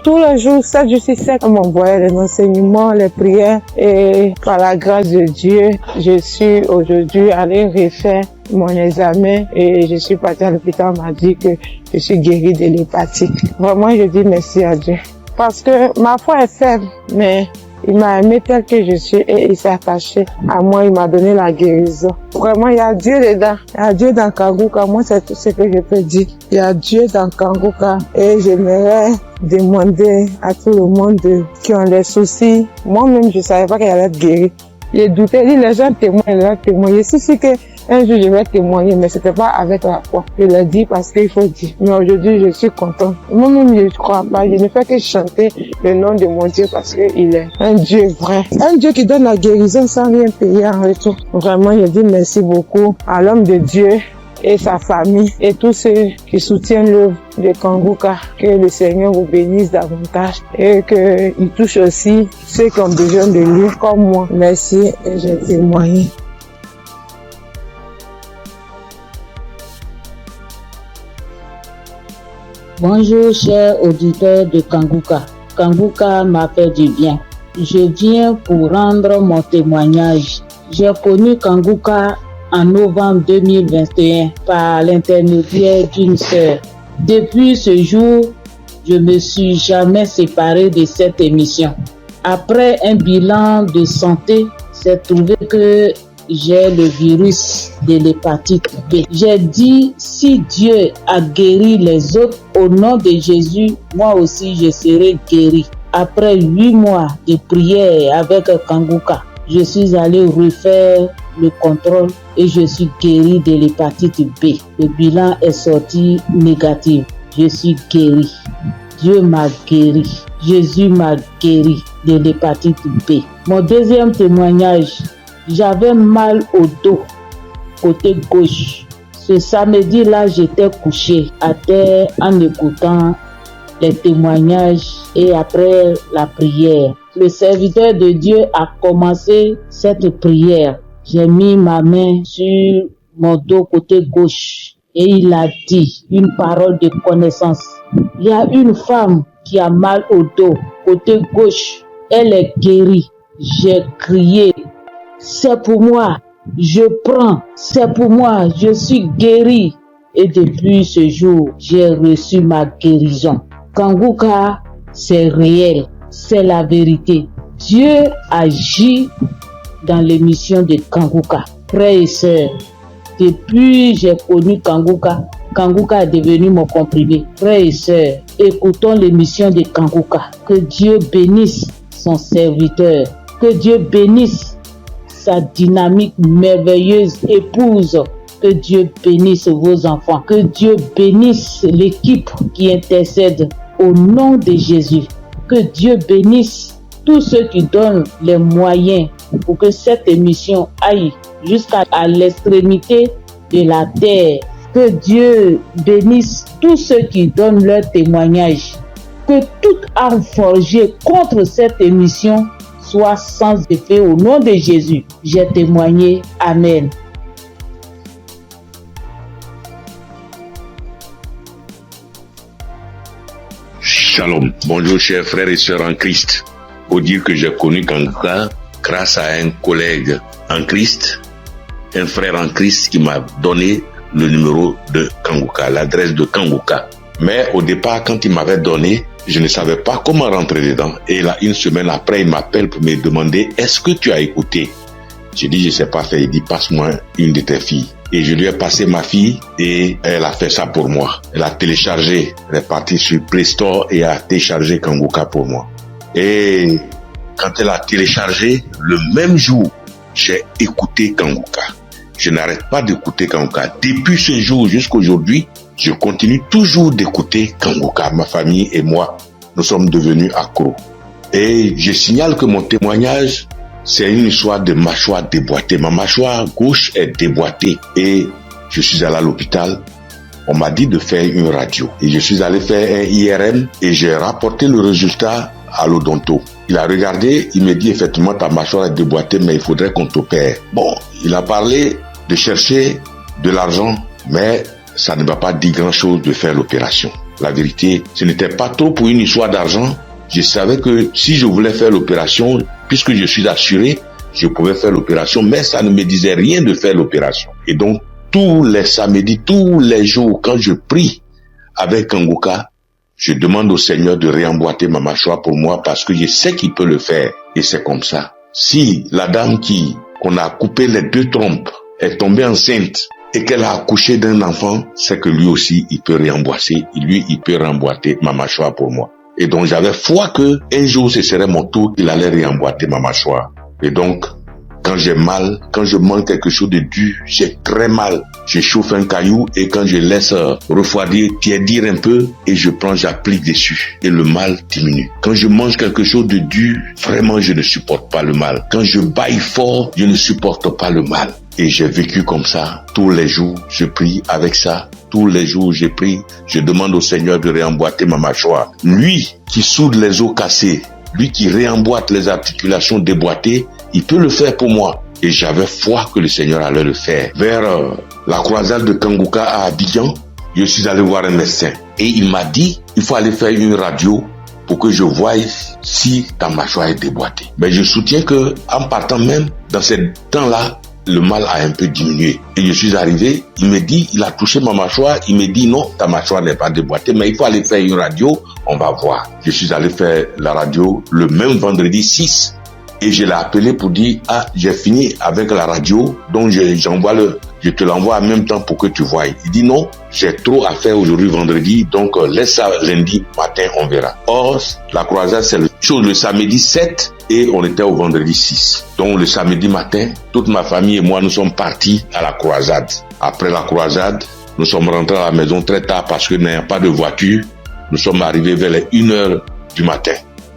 tous les jours, 7 jours sur 7, elle m'envoyait les enseignements, les prières. Et par la grâce de Dieu, je suis aujourd'hui allée refaire mon examen et je suis partie à l'hôpital, on m'a dit que je suis guérie de l'hépatite. Vraiment, je dis merci à Dieu. Parce que ma foi est faible, mais il m'a aimé tel que je suis et il s'est attaché à moi, il m'a donné la guérison. Vraiment, il y a Dieu dedans. Il y a Dieu dans Kangoka. Moi, c'est tout ce que je peux dire. Il y a Dieu dans Kangoka et j'aimerais demander à tout le monde qui ont des soucis. Moi-même, je savais pas qu'il allait être guéri. J'ai douté, les gens témoignent. C'est sûr que un jour je vais témoigner, mais c'était pas avec la foi. Je l'ai dit parce qu'il faut dire. Mais aujourd'hui, je suis content. Moi-même, je ne crois pas. Je ne fais que chanter le nom de mon Dieu parce qu'il est un Dieu vrai. Un Dieu qui donne la guérison sans rien payer en retour. Vraiment, je dis merci beaucoup à l'homme de Dieu et sa famille et tous ceux qui soutiennent l'œuvre de Kangoka. Que le Seigneur vous bénisse davantage et qu'il touche aussi ceux qui ont besoin de lui comme moi. Merci et j'ai témoigné. Bonjour chers auditeurs de Kangoka. Kangoka m'a fait du bien. Je viens pour rendre mon témoignage. J'ai connu Kangoka en novembre 2021 par l'intermédiaire d'une sœur. Depuis ce jour, je ne me suis jamais séparé de cette émission. Après un bilan de santé, c'est trouvé que j'ai le virus de l'hépatite B. J'ai dit, si Dieu a guéri les autres, au nom de Jésus, moi aussi je serai guéri. Après 8 mois de prière avec Kangoka, je suis allé refaire le contrôle et je suis guéri de l'hépatite B. Le bilan est sorti négatif. Je suis guéri. Dieu m'a guéri. Jésus m'a guéri de l'hépatite B. Mon deuxième témoignage, j'avais mal au dos, côté gauche. Ce samedi-là, j'étais couché à terre en écoutant les témoignages et après la prière. Le serviteur de Dieu a commencé cette prière. J'ai mis ma main sur mon dos côté gauche et il a dit une parole de connaissance. Il y a une femme qui a mal au dos côté gauche. Elle est guérie. J'ai crié. C'est pour moi, je prends, c'est pour moi, je suis guéri. Et depuis ce jour, j'ai reçu ma guérison. Kangoka, c'est réel, c'est la vérité. Dieu agit dans l'émission de Kangoka. Frères et sœurs, depuis j'ai connu Kangoka, Kangoka est devenu mon comprimé. Frères et sœurs, écoutons l'émission de Kangoka. Que Dieu bénisse son serviteur, que Dieu bénisse sa dynamique merveilleuse épouse. Que Dieu bénisse vos enfants. Que Dieu bénisse l'équipe qui intercède au nom de Jésus. Que Dieu bénisse tous ceux qui donnent les moyens pour que cette émission aille jusqu'à l'extrémité de la terre. Que Dieu bénisse tous ceux qui donnent leur témoignage. Que toute arme forgée contre cette émission soit sans effet au nom de Jésus. J'ai témoigné. Amen. Shalom. Bonjour chers frères et sœurs en Christ. Pour dire que j'ai connu Kangoka grâce à un collègue en Christ un frère en Christ qui m'a donné le numéro de Kanguka, l'adresse de Kanguka. Mais au départ, quand il m'avait donné, je ne savais pas comment rentrer dedans. Et là, une semaine après, il m'appelle pour me demander, est-ce que tu as écouté? J'ai dit, je ne sais pas faire. Il dit, passe-moi une de tes filles. Et je lui ai passé ma fille et elle a fait ça pour moi. Elle a téléchargé, elle est partie sur Play Store et a téléchargé Kanguka pour moi. Et quand elle a téléchargé, le même jour, j'ai écouté Kanguka. Je n'arrête pas d'écouter Kanguka. Depuis ce jour jusqu'à aujourd'hui, je continue toujours d'écouter Kanguka. Ma famille et moi, nous sommes devenus accros. Et je signale que mon témoignage, c'est une histoire de mâchoire déboîtée. Ma mâchoire gauche est déboîtée et je suis allé à l'hôpital. On m'a dit de faire une radio. Et je suis allé faire un IRM et j'ai rapporté le résultat à l'odonto. Il a regardé, il me dit effectivement ta mâchoire est déboîtée mais il faudrait qu'on t'opère. Bon, il a parlé de chercher de l'argent mais ça ne m'a pas dit grand chose de faire l'opération. La vérité, ce n'était pas trop pour une histoire d'argent. Je savais que si je voulais faire l'opération, puisque je suis assuré, je pouvais faire l'opération, mais ça ne me disait rien de faire l'opération. Et donc, tous les samedis, tous les jours, quand je prie avec Kanguka, je demande au Seigneur de réemboîter ma mâchoire pour moi parce que je sais qu'il peut le faire. Et c'est comme ça. Si la dame qu'on a coupé les 2 trompes est tombée enceinte et qu'elle a accouché d'un enfant, c'est que lui aussi, il peut réemboîter. Lui, il peut réemboîter ma mâchoire pour moi. Et donc, j'avais foi que un jour, ce serait mon tour, il allait réemboîter ma mâchoire. Et donc, quand j'ai mal, quand je mange quelque chose de dur, j'ai très mal. Je chauffe un caillou et quand je laisse refroidir, tiédir un peu et j'applique dessus et le mal diminue. Quand je mange quelque chose de dur, vraiment, je ne supporte pas le mal. Quand je baille fort, je ne supporte pas le mal. Et j'ai vécu comme ça. Tous les jours, je prie avec ça. Tous les jours, je prie. Je demande au Seigneur de réemboîter ma mâchoire. Lui qui soude les os cassés, lui qui réemboîte les articulations déboîtées, il peut le faire pour moi. Et j'avais foi que le Seigneur allait le faire. Vers la croisade de Kanguka à Abidjan, je suis allé voir un médecin. Et il m'a dit, il faut aller faire une radio pour que je voie si ta mâchoire est déboîtée. Mais je soutiens que en partant même, dans ce temps-là, le mal a un peu diminué. Et je suis arrivé, il me dit, il a touché ma mâchoire, il me dit non, ta mâchoire n'est pas déboîtée, mais il faut aller faire une radio, on va voir. Je suis allé faire la radio le même vendredi 6 et je l'ai appelé pour dire, j'ai fini avec la radio, donc je te l'envoie en même temps pour que tu voies. Il dit non, j'ai trop à faire aujourd'hui vendredi, donc laisse ça lundi matin, on verra. Or, la croisade, c'est le samedi 7 et on était au vendredi 6. Donc le samedi matin, toute ma famille et moi, nous sommes partis à la croisade. Après la croisade, nous sommes rentrés à la maison très tard parce que n'ayant pas de voiture, nous sommes arrivés vers les 1h du matin.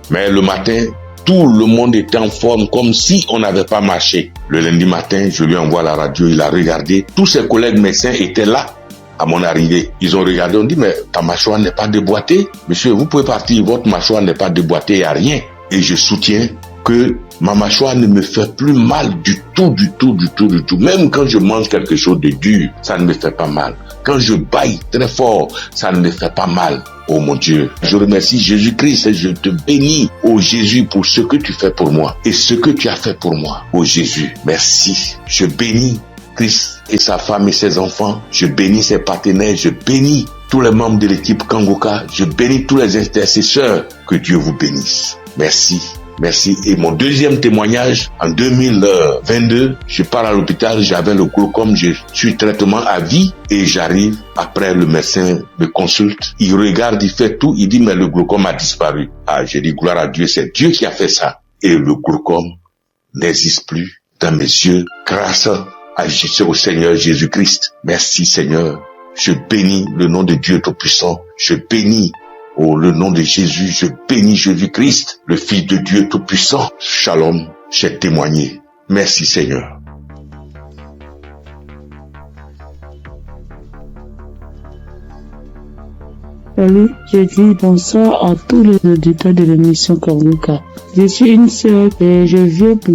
Mais le matin, tout le monde était en forme comme si on n'avait pas marché. Le lundi matin, je lui envoie la radio, il a regardé. Tous ses collègues médecins étaient là à mon arrivée. Ils ont regardé, on dit, mais ta mâchoire n'est pas déboîtée. Monsieur, vous pouvez partir, votre mâchoire n'est pas déboîtée, il n'y a rien. Et je soutiens que ma mâchoire ne me fait plus mal du tout. Même quand je mange quelque chose de dur, ça ne me fait pas mal. Quand je baille très fort, ça ne me fait pas mal. Oh mon Dieu, je remercie Jésus-Christ et je te bénis, oh Jésus, pour ce que tu fais pour moi et ce que tu as fait pour moi. Oh Jésus, merci. Je bénis Christ et sa femme et ses enfants. Je bénis ses partenaires. Je bénis tous les membres de l'équipe Kanguka. Je bénis tous les intercesseurs. Que Dieu vous bénisse. Merci. Merci. Et mon deuxième témoignage, en 2022, je pars à l'hôpital, j'avais le glaucome, je suis traitement à vie et j'arrive, après le médecin me consulte, il regarde, il fait tout, il dit mais le glaucome a disparu. J'ai dit gloire à Dieu, c'est Dieu qui a fait ça. Et le glaucome n'existe plus dans mes yeux grâce au Seigneur Jésus-Christ. Merci Seigneur. Je bénis le nom de Dieu Tout-Puissant. Je bénis le nom de Jésus, je bénis Jésus-Christ, le Fils de Dieu Tout-Puissant. Shalom, j'ai témoigné. Merci Seigneur. Salut, je dis bonsoir à tous les auditeurs de l'émission Kanguka. Je suis une sœur et je viens pour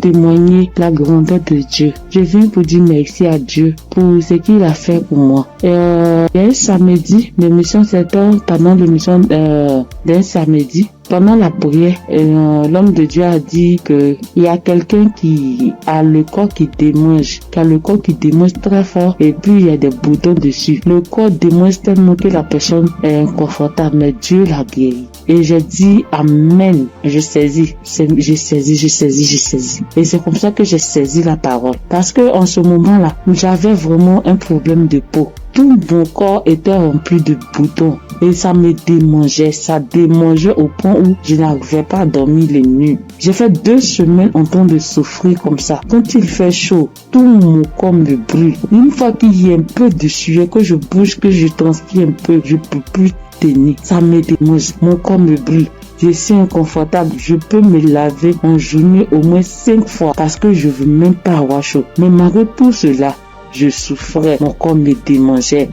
témoigner la grandeur de Dieu. Je viens pour dire merci à Dieu pour ce qu'il a fait pour moi. Il y a un samedi, l'émission c'était pendant l'émission d'un samedi. Pendant la prière, l'homme de Dieu a dit que il y a quelqu'un qui a le corps qui démange, très fort et puis il y a des boutons dessus. Le corps démange tellement que la personne est inconfortable, mais Dieu l'a guéri. Et j'ai dit amen. J'ai saisi. Et c'est comme ça que j'ai saisi la parole. Parce que en ce moment-là, j'avais vraiment un problème de peau. Tout mon corps était rempli de boutons et ça me démangeait, au point où je n'arrivais pas à dormir les nuits. J'ai fait 2 semaines en train de souffrir comme ça. Quand il fait chaud, tout mon corps me brûle. Une fois qu'il y a un peu de sueur, que je bouge, que je transpire un peu, je peux plus tenir. Ça me démange, mon corps me brûle. Je suis inconfortable. Je peux me laver en journée au moins 5 fois parce que je veux même pas avoir chaud. Mais malgré tout cela, je souffrais, mon corps me démangeait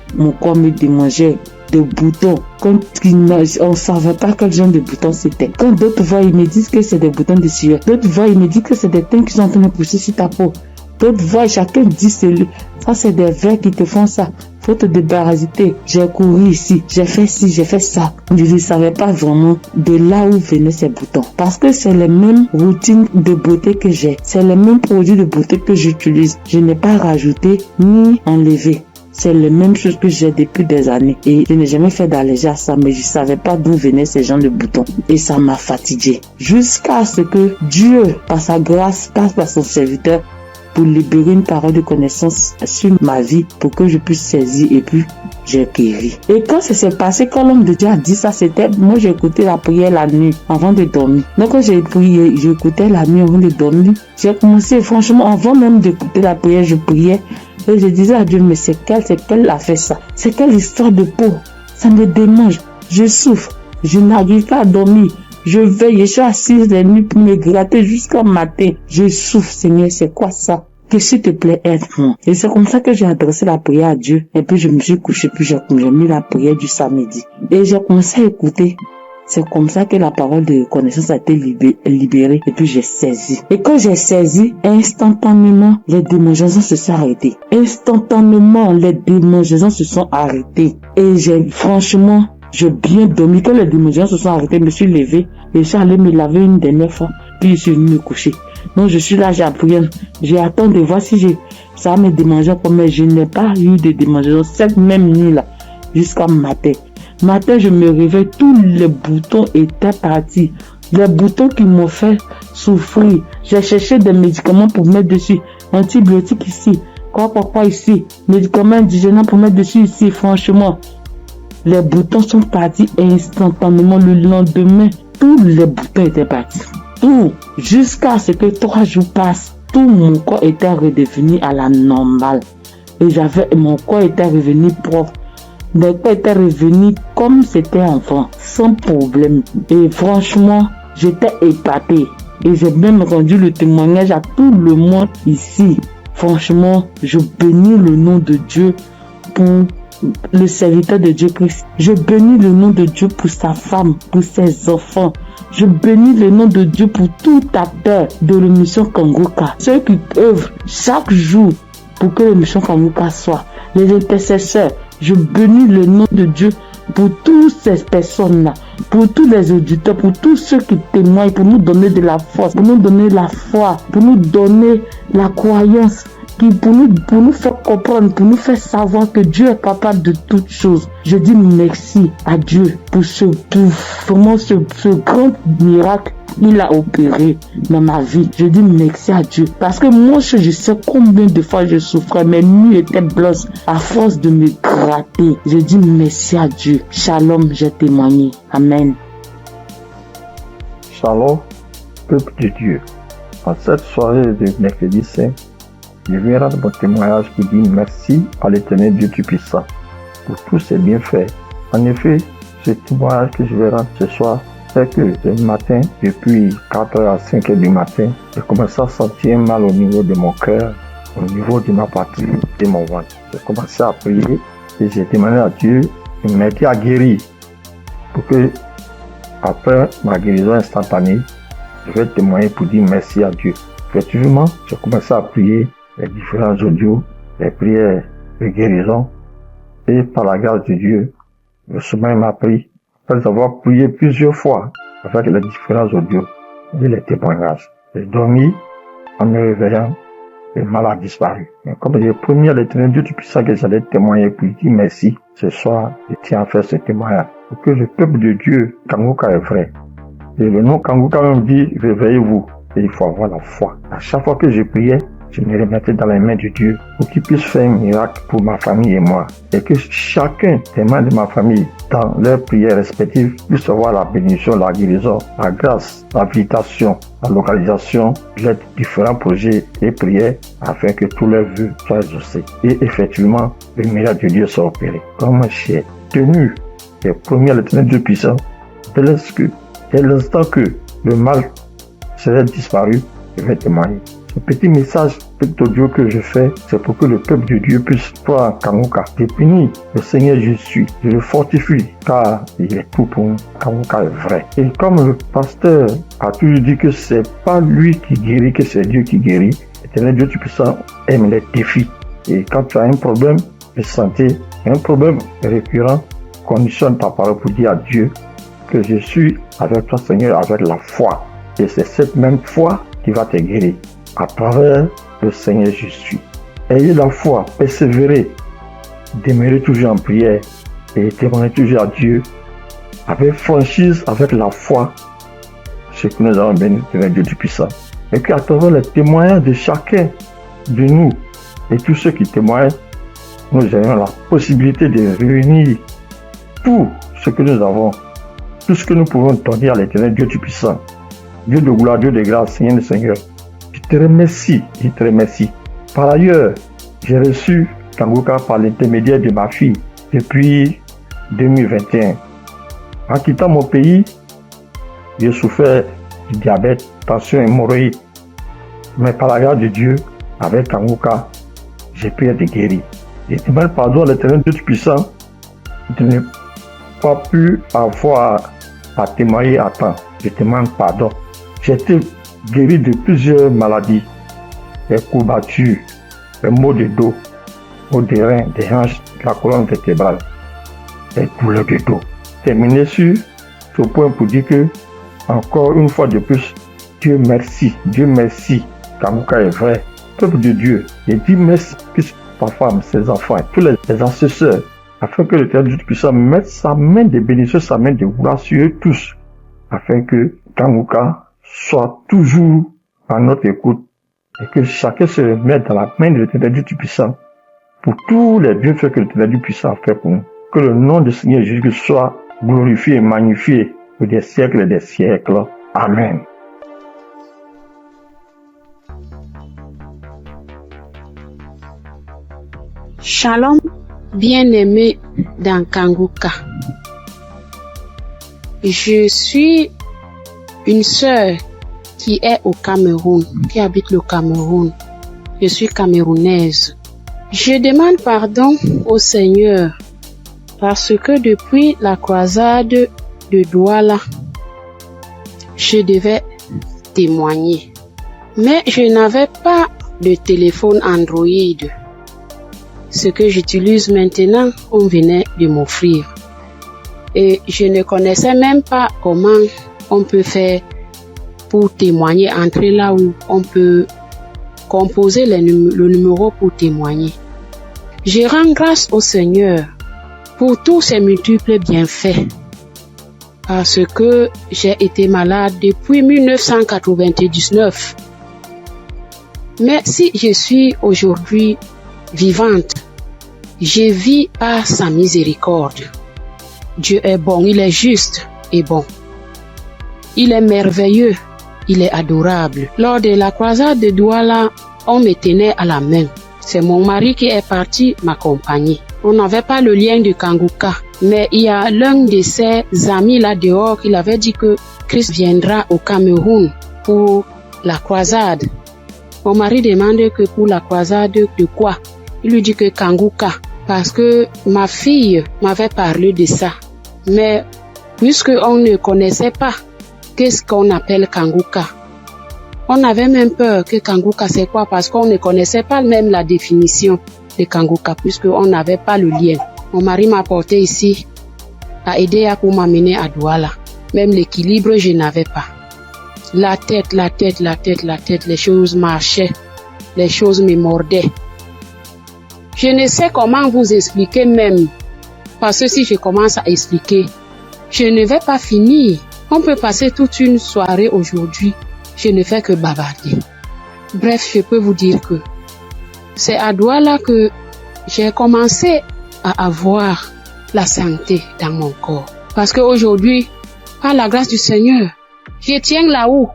de boutons. Quand on ne savait pas quel genre de boutons c'était. Quand d'autres voient, ils me disent que c'est des boutons de sueur. D'autres voient, ils me disent que c'est des teintes qui sont en train de pousser sur ta peau. D'autres voient, chacun dit ça c'est des vers qui te font ça. Faut te débarrasser. J'ai couru ici, j'ai fait ci, j'ai fait ça. Je ne savais pas vraiment de là où venaient ces boutons. Parce que c'est les mêmes routines de beauté que j'ai. C'est les mêmes produits de beauté que j'utilise. Je n'ai pas rajouté ni enlevé. C'est les mêmes choses que j'ai depuis des années. Et je n'ai jamais fait d'allergie à ça, mais je ne savais pas d'où venaient ces genres de boutons. Et ça m'a fatigué. Jusqu'à ce que Dieu, par sa grâce, passe par son serviteur pour libérer une parole de connaissance sur ma vie pour que je puisse saisir et puis j'ai guéri. Et quand ça s'est passé, quand l'homme de Dieu a dit ça, c'était, moi j'ai écouté la prière la nuit avant de dormir. Donc quand j'ai prié, j'écoutais la nuit avant de dormir. J'ai commencé, franchement, avant même d'écouter la prière, je priais et je disais à Dieu, mais c'est quelle a fait ça? C'est quelle histoire de peau? Ça me démange, je souffre, je n'arrive pas à dormir. Je veille, je suis assise les nuits pour me gratter jusqu'au matin. Je souffre, Seigneur, c'est quoi ça? Que s'il te plaît, aide-moi. Et c'est comme ça que j'ai adressé la prière à Dieu. Et puis je me suis couché, puis j'ai mis la prière du samedi. Et j'ai commencé à écouter. C'est comme ça que la parole de connaissance a été libérée. Et puis j'ai saisi. Et quand j'ai saisi, instantanément, les démangeaisons se sont arrêtées. Instantanément, les démangeaisons se sont arrêtées. Et j'ai bien dormi. Quand les démangeaisons se sont arrêtées, je me suis levé et je suis allé me laver une dernière fois. Puis je suis venu me coucher. Donc je suis là, j'ai appris. J'ai attendu de voir si ça me démangeait comme, mais je n'ai pas eu de démangeaison cette même nuit-là jusqu'à matin. Matin, je me réveille, tous les boutons étaient partis. Les boutons qui m'ont fait souffrir. J'ai cherché des médicaments pour mettre dessus. Antibiotiques ici. Quoi ici. Médicaments indigènes pour mettre dessus ici. Franchement, les boutons sont partis instantanément. Le lendemain, tous les boutons étaient partis. Tout. Jusqu'à ce que 3 jours passent, tout mon corps était redevenu à la normale. Et mon corps était revenu propre. Mon corps était revenu comme c'était enfant, sans problème. Et franchement, j'étais épatée. Et j'ai même rendu le témoignage à tout le monde ici. Franchement, je bénis le nom de Dieu pour le serviteur de Dieu Christ. Je bénis le nom de Dieu pour sa femme, pour ses enfants. Je bénis le nom de Dieu pour tout acteur de l'émission Kangoka. Ceux qui œuvrent chaque jour pour que l'émission Kangoka soit. Les intercesseurs. Je bénis le nom de Dieu pour toutes ces personnes-là, pour tous les auditeurs, pour tous ceux qui témoignent, pour nous donner de la force, pour nous donner la foi, pour nous donner la croyance, pour nous faire comprendre, pour nous faire savoir que Dieu est capable de toutes choses. Je dis merci à Dieu pour ce grand miracle qu'il a opéré dans ma vie. Je dis merci à Dieu. Parce que moi, je sais combien de fois je souffrais. Mes nuits étaient blanches à force de me gratter. Je dis merci à Dieu. Shalom, j'ai témoigné. Amen. Shalom, peuple de Dieu. En cette soirée de mercredi saint, je viens rendre mon témoignage pour dire merci à l'Éternel Dieu Tout-Puissant pour tous ses bienfaits. En effet, ce témoignage que je vais rendre ce soir, c'est que le matin, depuis 4h à 5h du matin, j'ai commencé à sentir un mal au niveau de mon cœur, au niveau de ma partie, de mon ventre. J'ai commencé à prier et j'ai demandé à Dieu de m'aider à guérir pour que, après ma guérison instantanée, je vais témoigner pour dire merci à Dieu. Effectivement, j'ai commencé à prier les différents audios, les prières de guérison. Et par la grâce de Dieu, le sommeil m'a pris. Après avoir prié plusieurs fois avec les différents audios et les témoignages, j'ai dormi en me réveillant. Le mal a disparu. Mais comme j'ai promis à l'Éternel Dieu Tout-Puissant que j'allais témoigner pour lui dire merci, ce soir, je tiens à faire ce témoignage. Pour que le peuple de Dieu, Kanguka est vrai. Et le nom Kanguka même dit, réveillez-vous. Et il faut avoir la foi. À chaque fois que je priais, je me remettais dans les mains de Dieu pour qu'il puisse faire un miracle pour ma famille et moi. Et que chacun des membres de ma famille, dans leurs prières respectives, puisse avoir la bénédiction, la guérison, la grâce, la visitation, la localisation, les différents projets et prières afin que tous leurs vœux soient exaucés. Et effectivement, le miracle de Dieu soit opéré. Comme j'ai tenu et promis à l'Éternel Dieu puissant, dès l'instant que le mal serait disparu, je vais témoigner. Ce petit message, petit audio que je fais, c'est pour que le peuple de Dieu puisse croire en Kanguka. Je bénis le Seigneur Jésus, je le fortifie, car il est tout pour nous. Kanguka est vrai. Et comme le pasteur a toujours dit que c'est pas lui qui guérit, que c'est Dieu qui guérit, l'Éternel Dieu Tout-Puissant aime les défis. Et quand tu as un problème de santé, un problème récurrent, conditionne ta parole pour dire à Dieu que je suis avec toi, Seigneur, avec la foi. Et c'est cette même foi qui va te guérir. À travers le Seigneur Jésus. Ayez la foi, persévérez, demeurez toujours en prière et témoignez toujours à Dieu avec franchise, avec la foi, ce que nous avons béni de Dieu Tout-Puissant. Et qu'à travers les témoignages de chacun de nous et tous ceux qui témoignent, nous ayons la possibilité de réunir tout ce que nous avons, tout ce que nous pouvons donner à l'Éternel Dieu Tout-Puissant. Dieu de gloire, Dieu de grâce, Seigneur le Seigneur. Je te remercie. Par ailleurs, j'ai reçu Kanguka par l'intermédiaire de ma fille depuis 2021. En quittant mon pays, j'ai souffert du diabète, tension, hémorroïde. Mais par la grâce de Dieu, avec Kanguka, j'ai pu être guéri. Je demande pardon à l'Éternel Dieu Tout-Puissant de ne pas pu avoir à témoigner à temps. Je demande pardon. J'ai été guéri de plusieurs maladies, des courbatures, des maux de dos, maux des reins, des hanches, de la colonne vertébrale, des douleurs de dos. Terminé sur ce point pour dire que, encore une fois de plus, Dieu merci, Kanguka est vrai, peuple de Dieu, et dis merci plus ta femme, ses enfants, et tous les ancesteurs, afin que l'Éternel Dieu puisse mettre sa main de bénédiction, sa main de gloire sur eux tous, afin que Kanguka soit toujours à notre écoute et que chacun se remette dans la main de l'Éternel Dieu Tout-Puissant pour tous les bienfaits que l'Éternel Dieu Puissant a fait pour nous. Que le nom du Seigneur Jésus soit glorifié et magnifié pour des siècles et des siècles. Amen. Shalom, bien-aimé dans Kanguka. Je suis une sœur qui est au Cameroun, qui habite le Cameroun. Je suis camerounaise. Je demande pardon au Seigneur parce que depuis la croisade de Douala, je devais témoigner. Mais je n'avais pas de téléphone Android. Ce que j'utilise maintenant, on venait de m'offrir. Et je ne connaissais même pas comment on peut faire pour témoigner, entrer là où on peut composer le numéro pour témoigner. Je rends grâce au Seigneur pour tous ses multiples bienfaits. Parce que j'ai été malade depuis 1999. Mais si je suis aujourd'hui vivante, je vis par sa miséricorde. Dieu est bon, il est juste et bon. Il est merveilleux, il est adorable. Lors de la croisade de Douala, on me tenait à la main. C'est mon mari qui est parti m'accompagner. On n'avait pas le lien de Kanguka, mais il y a l'un de ses amis là dehors qui avait dit que Christ viendra au Cameroun pour la croisade. Mon mari demande que pour la croisade de quoi? Il lui dit que Kanguka, parce que ma fille m'avait parlé de ça. Mais puisque on ne connaissait pas qu'est-ce qu'on appelle Kanguka, On avait même peur que Kanguka c'est quoi parce qu'on ne connaissait pas même la définition de Kanguka puisqu'on n'avait pas le lien. Mon mari m'a porté ici à aider pour m'amener à Douala. Même l'équilibre, je n'avais pas. La tête, les choses marchaient, les choses me mordaient. Je ne sais comment vous expliquer même, parce que si je commence à expliquer, je ne vais pas finir. On peut passer toute une soirée aujourd'hui, je ne fais que bavarder. Bref, je peux vous dire que c'est à Douala que j'ai commencé à avoir la santé dans mon corps. Parce qu'aujourd'hui, par la grâce du Seigneur, je tiens là-haut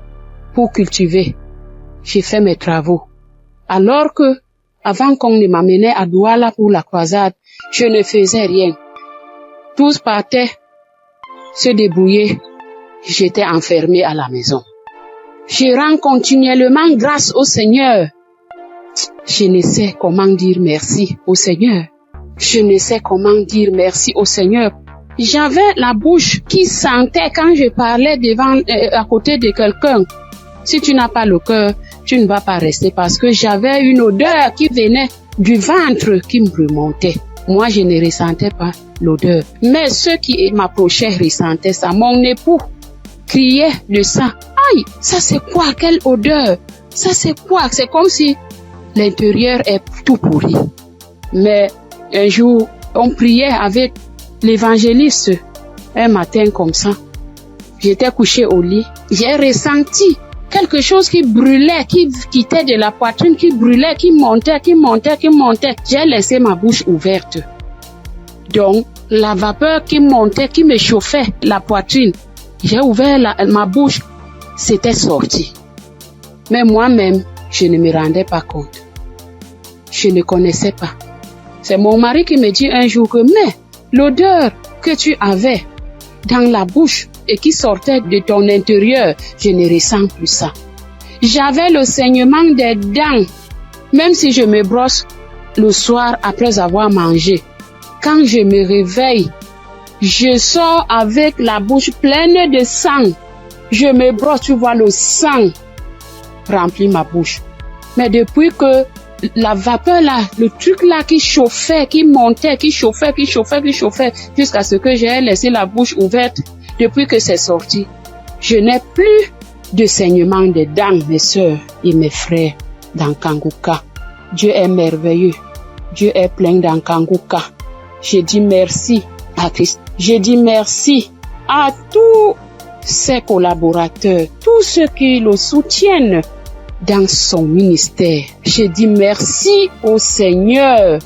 pour cultiver. J'ai fait mes travaux. Alors que, avant qu'on ne m'amenait à Douala pour la croisade, je ne faisais rien. Tous partaient se débrouiller. J'étais enfermée à la maison. Je rends continuellement grâce au Seigneur. Je ne sais comment dire merci au Seigneur. Je ne sais comment dire merci au Seigneur. J'avais la bouche qui sentait quand je parlais à côté de quelqu'un. Si tu n'as pas le cœur, tu ne vas pas rester parce que j'avais une odeur qui venait du ventre qui me remontait. Moi, je ne ressentais pas l'odeur. Mais ceux qui m'approchaient ressentaient ça. Mon époux criait de ça. Aïe, ça c'est quoi? Quelle odeur? Ça c'est quoi? C'est comme si l'intérieur est tout pourri. Mais un jour, on priait avec l'évangéliste. Un matin comme ça, j'étais couchée au lit. J'ai ressenti quelque chose qui brûlait, qui quittait de la poitrine, qui brûlait, qui montait. J'ai laissé ma bouche ouverte. Donc, la vapeur qui montait, qui me chauffait la poitrine, j'ai ouvert ma bouche, c'était sorti. Mais moi-même, je ne me rendais pas compte. Je ne connaissais pas. C'est mon mari qui me dit un jour que, mais l'odeur que tu avais dans la bouche et qui sortait de ton intérieur, je ne ressens plus ça. J'avais le saignement des dents, même si je me brosse le soir après avoir mangé. Quand je me réveille, je sors avec la bouche pleine de sang. Je me brosse, tu vois, le sang remplit ma bouche. Mais depuis que la vapeur là, le truc là qui chauffait, qui montait, qui chauffait, jusqu'à ce que j'ai laissé la bouche ouverte, depuis que c'est sorti, je n'ai plus de saignement des dents, mes sœurs et mes frères dans Kanguka. Dieu est merveilleux. Dieu est plein dans Kanguka. Je dis merci à Christ. Je dis merci à tous ses collaborateurs, tous ceux qui le soutiennent dans son ministère. Je dis merci au Seigneur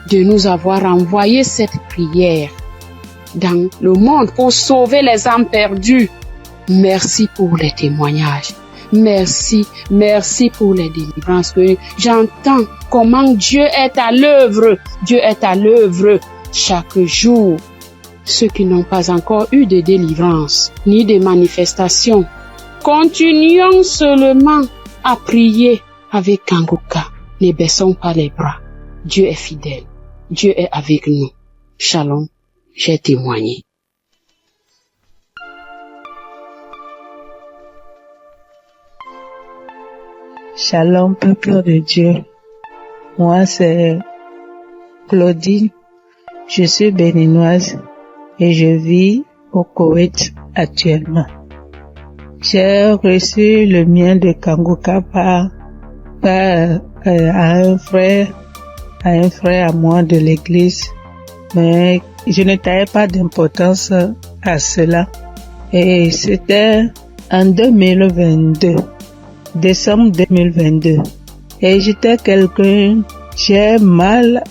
de nous avoir envoyé cette prière dans le monde pour sauver les âmes perdues. Merci pour les témoignages. Merci pour les délivrances. J'entends comment Dieu est à l'œuvre. Dieu est à l'œuvre chaque jour. Ceux qui n'ont pas encore eu de délivrance ni de manifestation, continuons seulement à prier avec Kanguka. Ne baissons pas les bras. Dieu est fidèle. Dieu est avec nous. Shalom, j'ai témoigné. Shalom, peuple de Dieu. Moi, c'est Claudine. Je suis béninoise et je vis au Koweït actuellement. J'ai reçu le mien de Kanguka par un frère à moi de l'église, mais je ne taillais pas d'importance à cela. Et c'était en 2022, décembre 2022. Et j'étais quelqu'un, j'ai mal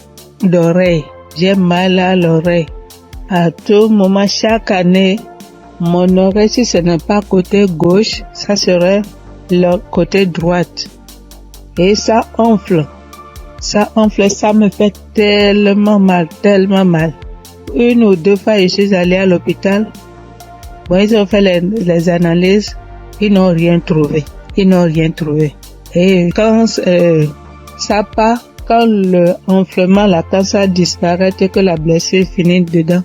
d'oreille, j'ai mal à l'oreille. À tout moment, chaque année, mon oreille, si ce n'est pas côté gauche, ça serait le côté droite. Et ça enfle. Ça me fait tellement mal. Une ou deux fois, je suis allée à l'hôpital. Bon, ils ont fait les analyses. Ils n'ont rien trouvé. Et quand ça part, quand le enflement, quand ça disparaît et que la blessure finit dedans,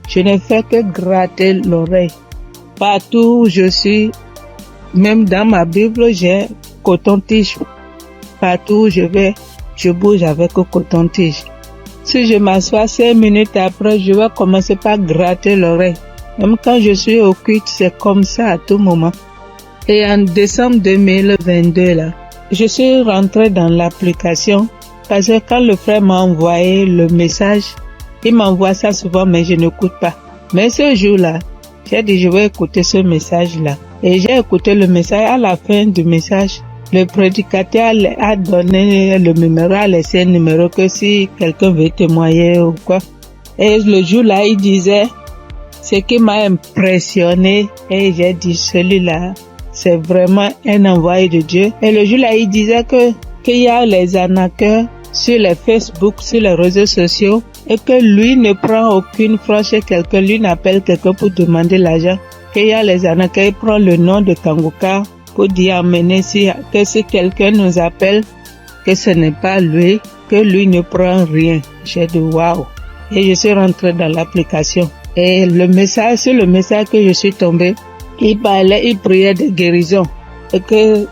je ne fais que gratter l'oreille. Partout où je suis, Même dans ma Bible, j'ai coton-tige. Partout où je vais, je bouge avec le coton-tige. Si je m'assois 5 minutes après, je vais commencer par gratter l'oreille. Même quand je suis au culte, c'est comme ça à tout moment. Et en décembre 2022, là, je suis rentrée dans l'application parce que quand le frère m'a envoyé le message, il m'envoie ça souvent, mais je n'écoute pas. Mais ce jour-là, j'ai dit je vais écouter ce message-là. Et j'ai écouté le message. À la fin du message, le prédicateur a donné le numéro, a laissé un numéro que si quelqu'un veut témoigner ou quoi. Et le jour-là, il disait ce qui m'a impressionné. Et j'ai dit celui-là, c'est vraiment un envoyé de Dieu. Et le jour-là, il disait qu'il y a les arnaqueurs sur les Facebook, sur les réseaux sociaux, et que lui ne prend aucune franche chez quelqu'un, lui n'appelle quelqu'un pour demander l'argent. Qu'il y a les arnaqueurs, il prend le nom de Kanguka pour dire amener que si quelqu'un nous appelle, que ce n'est pas lui, que lui ne prend rien. J'ai dit waouh. Et je suis rentrée dans l'application. Et sur le message que je suis tombée, il priait de guérison. Et que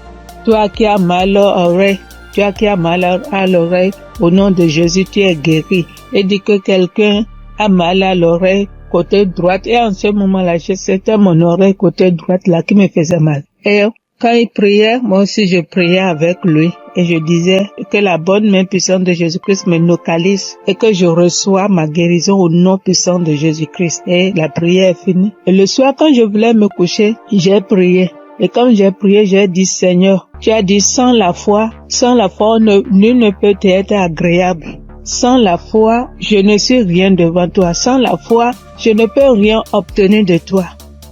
toi qui as mal à l'oreille, au nom de Jésus, tu es guéri. Et dit que quelqu'un a mal à l'oreille, côté droite. Et en ce moment-là, c'était mon oreille côté droite là qui me faisait mal. Et quand il priait, moi aussi je priais avec lui. Et je disais que la bonne main puissante de Jésus-Christ me localise et que je reçois ma guérison au nom puissant de Jésus-Christ. Et la prière est finie. Et le soir, quand je voulais me coucher, j'ai prié. Et quand j'ai prié, j'ai dit Seigneur, tu as dit sans la foi, nul ne peut être agréable. Sans la foi, je ne suis rien devant toi. Sans la foi, je ne peux rien obtenir de toi.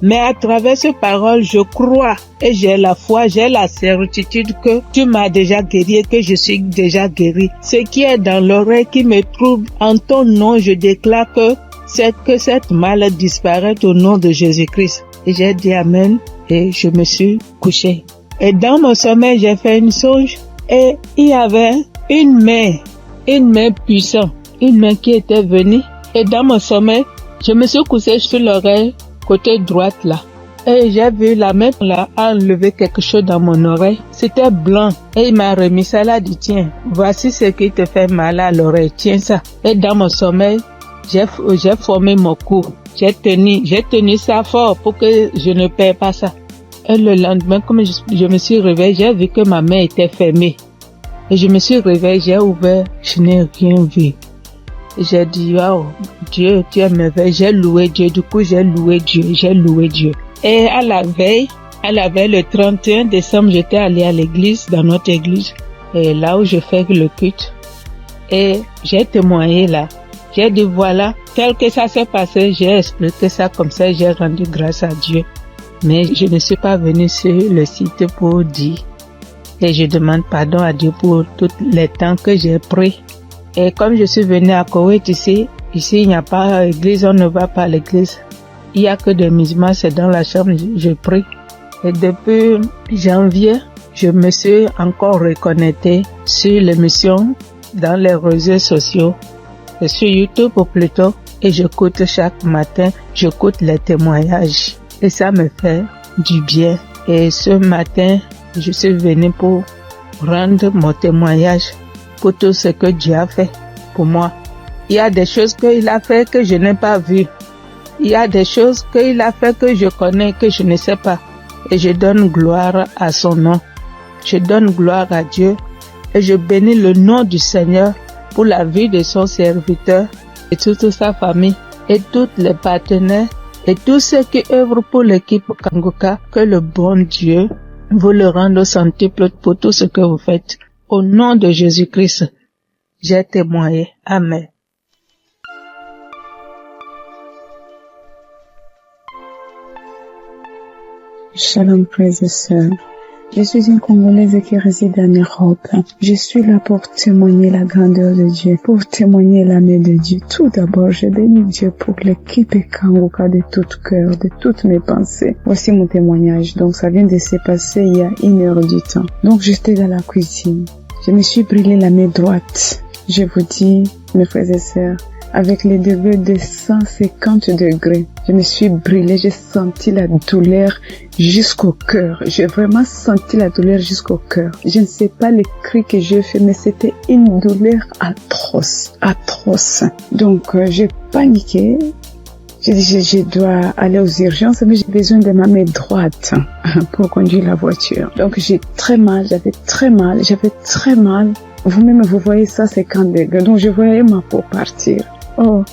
Mais à travers ces paroles, je crois et j'ai la foi, j'ai la certitude que tu m'as déjà guéri et que je suis déjà guéri. Ce qui est dans l'oreille qui me trouble, en ton nom, je déclare que cette maladie disparaît au nom de Jésus-Christ. Et j'ai dit Amen et je me suis couché. Et dans mon sommeil, j'ai fait une songe et il y avait une main puissante, une main qui était venue. Et dans mon sommeil, je me suis couché sur l'oreille côté droite là. Et j'ai vu la main là enlever quelque chose dans mon oreille. C'était blanc. Et il m'a remis ça là, dit tiens, voici ce qui te fait mal à l'oreille, tiens ça. Et dans mon sommeil, j'ai formé mon cou. J'ai tenu ça fort pour que je ne perds pas ça. Et le lendemain, comme je me suis réveillée, j'ai vu que ma main était fermée. Et je me suis réveillée, j'ai ouvert, je n'ai rien vu. J'ai dit, waouh, Dieu, tu es merveilleux. J'ai loué Dieu. Du coup, j'ai loué Dieu. Et à la veille, le 31 décembre, j'étais allée à l'église, dans notre église, et là où je fais le culte. Et j'ai témoigné là. J'ai dit, voilà, tel que ça s'est passé, j'ai expliqué ça comme ça, j'ai rendu grâce à Dieu. Mais je ne suis pas venue sur le site pour dire. Et je demande pardon à Dieu pour tous les temps que j'ai pris. Et comme je suis venue à Koweït ici il n'y a pas d'église, on ne va pas à l'église. Il n'y a que des musulmans, c'est dans la chambre, je prie. Et depuis janvier, je me suis encore reconnectée sur l'émission dans les réseaux sociaux, et sur YouTube plutôt, et j'écoute chaque matin, j'écoute les témoignages. Et ça me fait du bien. Et ce matin, je suis venue pour rendre mon témoignage pour tout ce que Dieu a fait pour moi. Il y a des choses qu'il a fait que je n'ai pas vues. Il y a des choses qu'il a fait que je connais, que je ne sais pas. Et je donne gloire à son nom. Je donne gloire à Dieu. Et je bénis le nom du Seigneur pour la vie de son serviteur et toute sa famille et tous les partenaires et tous ceux qui œuvrent pour l'équipe Kanguka. Que le bon Dieu vous le rende au centuple pour tout ce que vous faites. Au nom de Jésus-Christ, j'ai témoigné. Amen. Shalom, frères et sœurs. Je suis une Congolaise qui réside en Europe. Je suis là pour témoigner la grandeur de Dieu, pour témoigner la main de Dieu. Tout d'abord, je bénis Dieu pour l'équipe Kanguka de tout cœur, de toutes mes pensées. Voici mon témoignage. Donc, ça vient de se passer il y a 1 heure du temps. Donc, j'étais dans la cuisine. Je me suis brûlé la main droite. Je vous dis, mes frères et sœurs, avec les degrés de 150 degrés. Je me suis brûlée, j'ai senti la douleur jusqu'au cœur. J'ai vraiment senti la douleur jusqu'au cœur. Je ne sais pas les cris que j'ai fait, mais c'était une douleur atroce, atroce. Donc, j'ai paniqué. J'ai dit, je dois aller aux urgences, mais j'ai besoin de ma main droite pour conduire la voiture. Donc, j'ai très mal, j'avais très mal. Vous-même, vous voyez ça, 50 degrés. Donc, je voyais ma peau partir. Oh,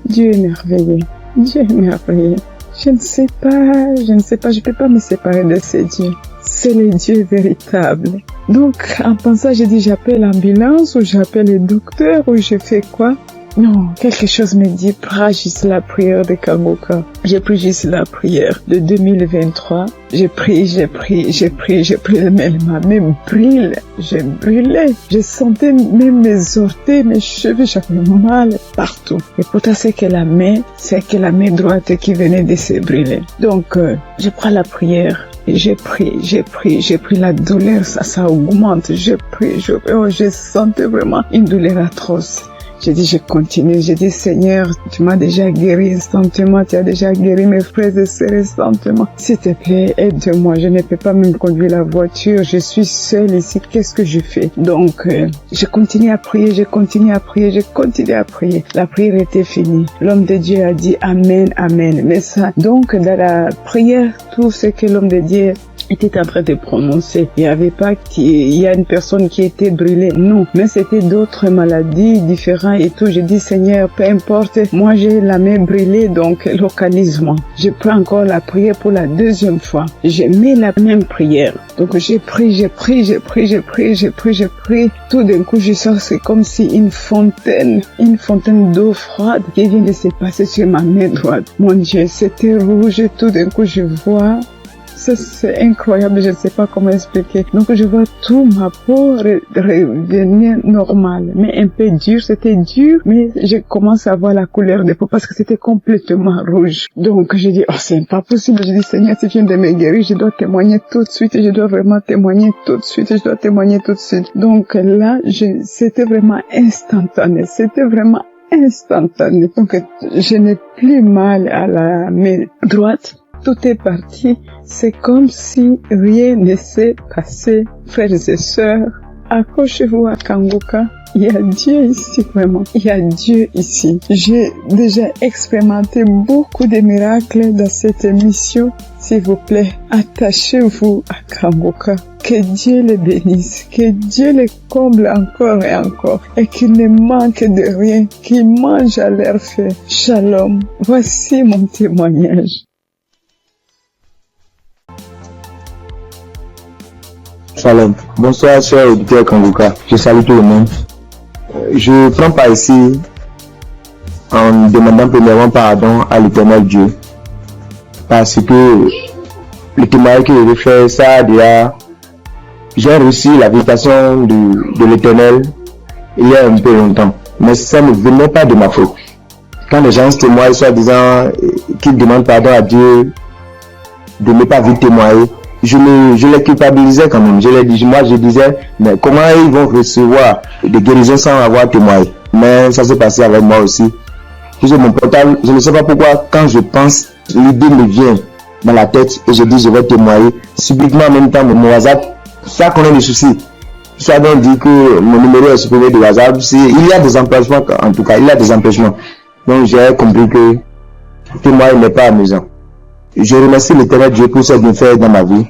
Dieu est merveilleux. Dieu est merveilleux. Je ne sais pas, je peux pas me séparer de ce Dieu. C'est le Dieu véritable. Donc, en pensant, j'ai dit, j'appelle l'ambulance ou j'appelle le docteur ou je fais quoi? Non, quelque chose me dit, prends juste la prière de Kangoka. J'ai pris juste la prière de 2023. J'ai pris, mais ma main brûle. Je brûlais. Je sentais même mes orteils, mes cheveux, j'avais mal partout. Et pourtant, c'est que la main droite qui venait de se brûler. Donc, je prends la prière. J'ai pris la douleur, ça augmente. Je sentais vraiment une douleur atroce. J'ai dit, je continue. J'ai dit, Seigneur, tu m'as déjà guéri instantanément. Tu as déjà guéri mes frères et sœurs instantanément. S'il te plaît, aide-moi. Je ne peux pas même conduire la voiture. Je suis seule ici. Qu'est-ce que je fais? Donc, je continue à prier. La prière était finie. L'homme de Dieu a dit Amen, Amen. Mais ça, donc, dans la prière, tout ce que l'homme de Dieu était en train de prononcer. Il n'y avait pas il y a une personne qui était brûlée. Non. Mais c'était d'autres maladies différentes et tout. J'ai dit, Seigneur, peu importe. Moi, j'ai la main brûlée, donc localise-moi. Je prends encore la prière pour la deuxième fois. Je mets la même prière. Donc, j'ai pris. Tout d'un coup, je sens, c'est comme si une fontaine d'eau froide qui vient de se passer sur ma main droite. Mon Dieu, c'était rouge. Tout d'un coup, je vois. Ça, c'est incroyable, je ne sais pas comment expliquer. Donc, je vois tout ma peau revenir normale, mais un peu dur. C'était dur, mais je commence à voir la couleur des peaux parce que c'était complètement rouge. Donc, j'ai dit, oh, c'est pas possible. J'ai dit, Seigneur, si tu viens de me guérir, je dois témoigner tout de suite. Je dois vraiment témoigner tout de suite. Donc, là, c'était vraiment instantané. Donc, je n'ai plus mal à la main droite. Tout est parti. C'est comme si rien ne s'est passé. Frères et sœurs, accrochez-vous à Kangoka. Il y a Dieu ici, vraiment. Il y a Dieu ici. J'ai déjà expérimenté beaucoup de miracles dans cette émission. S'il vous plaît, attachez-vous à Kangoka. Que Dieu le bénisse, que Dieu le comble encore et encore, et qu'il ne manque de rien, qu'il mange à leur faim. Shalom. Voici mon témoignage. Shalom. Bonsoir, chers auditeurs Kangoka. Je salue tout le monde. Je prends part ici en demandant premièrement pardon à l'Éternel Dieu. Parce que le témoignage que je vais faire, ça déjà, j'ai reçu la visitation de l'Éternel il y a un peu longtemps. Mais ça ne venait pas de ma faute. Quand les gens se témoignent, soit disant qu'ils demandent pardon à Dieu de ne pas vite témoigner, je les culpabilisais quand même. Je disais, mais comment ils vont recevoir des guérisons sans avoir témoigné? Mais ça s'est passé avec moi aussi. J'ai mon portable, je ne sais pas pourquoi, quand je pense, l'idée me vient dans la tête et je dis je vais témoigner. Subitement en même temps, mon WhatsApp, ça connaît des soucis. Ça donc dit que mon numéro est supprimé de WhatsApp. Il y a des empêchements, en tout cas, il y a des empêchements. Donc j'ai compris que témoigner n'est pas amusant. Je remercie l'Éternel Dieu pour ce qu'il fait dans ma vie,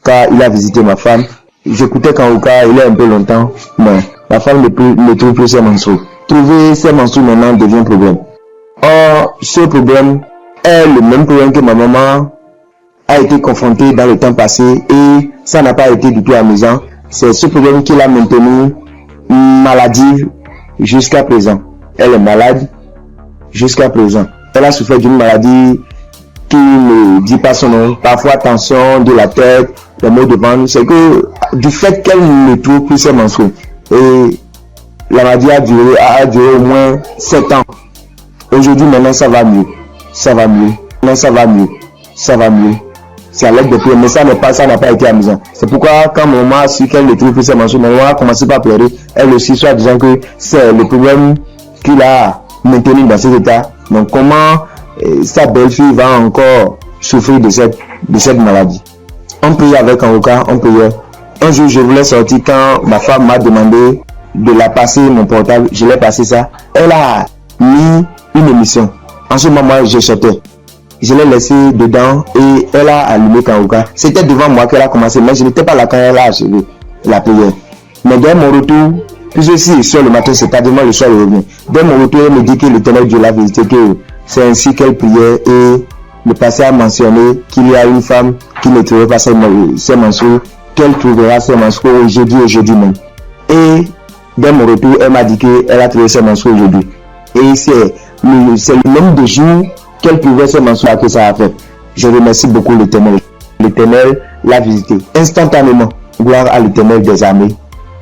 car il a visité ma femme. J'écoutais Kangoka il y a un peu longtemps, mais ma femme ne trouve plus ses menstrues. Trouver ses menstrues maintenant devient un problème. Or, ce problème est le même problème que ma maman a été confrontée dans le temps passé et ça n'a pas été du tout amusant. C'est ce problème qui l'a maintenue maladive jusqu'à présent. Elle est malade jusqu'à présent. Elle a souffert d'une maladie qui ne dit pas son nom, parfois tension de la tête, les maux de ventre, c'est que du fait qu'elle ne trouve plus ses menstrues. Et la maladie a duré au moins 7 ans. Aujourd'hui, maintenant, ça va mieux. Maintenant, ça va mieux. C'est à l'aide de prière, mais ça n'a pas été amusant. C'est pourquoi, quand maman a su qu'elle ne trouve plus ses menstrues, maman a commencé par pleurer. Elle aussi, soit disant que c'est le problème qu'il a maintenir dans cet état. Donc comment sa belle-fille va encore souffrir de cette maladie? On priait avec Kanguka, on priait. Un jour, je voulais sortir quand ma femme m'a demandé de la passer mon portable. Je l'ai passé ça. Elle a mis une émission. En ce moment, je sortais. Je l'ai laissé dedans et elle a allumé Kanguka. C'était devant moi qu'elle a commencé, mais je n'étais pas là quand elle a achevé la prière. Mais dès mon retour, puisque si sur le matin, c'est tardivement le soir, je reviens. Dès mon retour, elle me dit que l'Éternel Dieu l'a visité, que c'est ainsi qu'elle priait et le passé a mentionné qu'il y a une femme qui ne trouvait pas ses menstrues, qu'elle trouvera ses menstrues aujourd'hui même. Et dès mon retour, elle m'a dit qu'elle a trouvé ses menstrues aujourd'hui. Et c'est le nombre de jours qu'elle trouvait ses menstrues que ça a fait. Je remercie beaucoup l'Éternel. L'Éternel l'a visité instantanément. Gloire à l'Éternel des armées.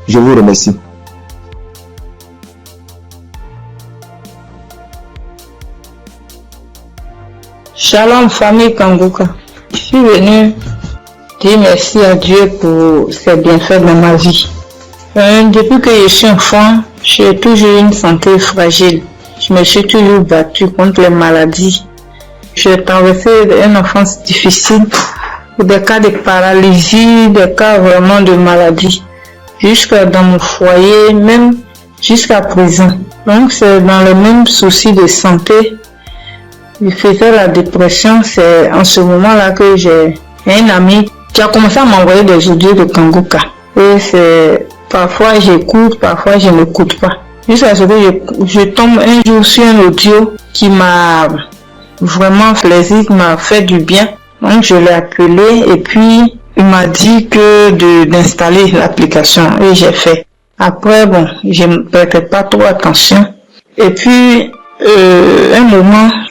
Je vous remercie. Shalom famille Kanguka. Je suis venu dire merci à Dieu pour ses bienfaits dans ma vie. Depuis que je suis enfant, j'ai toujours eu une santé fragile. Je me suis toujours battue contre les maladies. J'ai traversé une enfance difficile, des cas de paralysie, des cas vraiment de maladie, jusqu'à dans mon foyer, même jusqu'à présent. Donc c'est dans le même souci de santé. Je faisais la dépression, c'est en ce moment-là que j'ai un ami qui a commencé à m'envoyer des audios de Kanguka. Et c'est parfois j'écoute, parfois je n'écoute pas. Jusqu'à ce que je tombe un jour sur un audio qui m'a vraiment plaisir, qui m'a fait du bien. Donc je l'ai appelé et puis il m'a dit que d'installer l'application et j'ai fait. Après bon, je ne prêtais pas trop attention. Et puis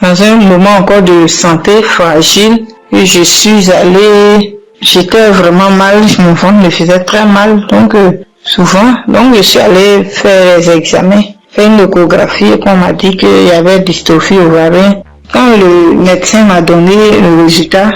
dans un moment encore de santé fragile, et je suis allée, j'étais vraiment mal, mon ventre me faisait très mal, donc souvent, donc je suis allée faire les examens, faire une échographie et qu'on m'a dit qu'il y avait dystrophie ovarienne. Quand le médecin m'a donné le résultat,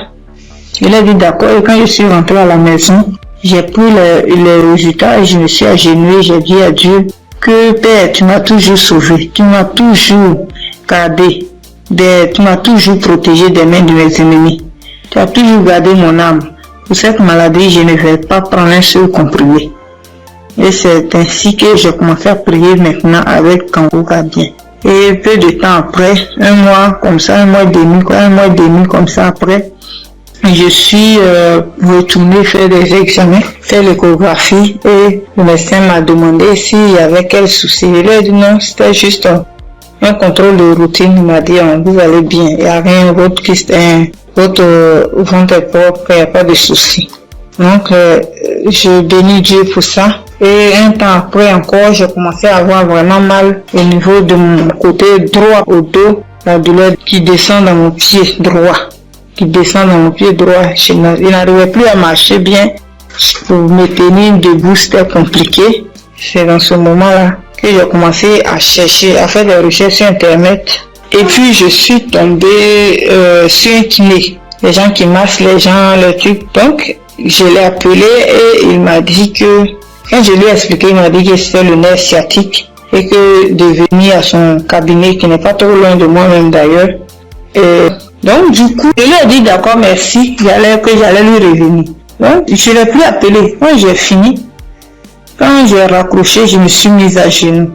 il a dit d'accord, et quand je suis rentrée à la maison, j'ai pris les résultats et je me suis agenouillée, j'ai dit à Dieu que Père, tu m'as toujours sauvé, tu m'as toujours gardé, tu m'as toujours protégé des mains de mes ennemis. Tu as toujours gardé mon âme. Pour cette maladie, je ne vais pas prendre un seul comprimé. Et c'est ainsi que j'ai commencé à prier maintenant avec Kanguka bien. Et peu de temps après, un mois et demi comme ça après, je suis retournée faire des examens, faire l'échographie et le médecin m'a demandé s'il y avait quel souci. Il a dit non, c'était juste un contrôle de routine. Il m'a dit vous allez bien, il n'y a rien, votre ventre est propre, il n'y a pas de souci. Donc je bénis Dieu pour ça. Et un temps après encore, j'ai commencé à avoir vraiment mal au niveau de mon côté droit au dos, la douleur qui descend dans mon pied droit. Je n'arrivais plus à marcher bien. Pour me tenir debout, c'était compliqué. C'est dans ce moment-là que j'ai commencé à chercher, à faire des recherches sur Internet. Et puis, je suis tombée sur un kiné. Les gens qui massent les gens, les trucs. Donc, je l'ai appelé et il m'a dit que, quand je lui ai expliqué, il m'a dit que c'était le nerf sciatique et que de venir à son cabinet, qui n'est pas trop loin de moi-même d'ailleurs. Donc, du coup, je lui ai dit d'accord, merci, que j'allais lui revenir. Donc, je ne l'ai plus appelé. Quand j'ai fini, quand j'ai raccroché, je me suis mise à genoux.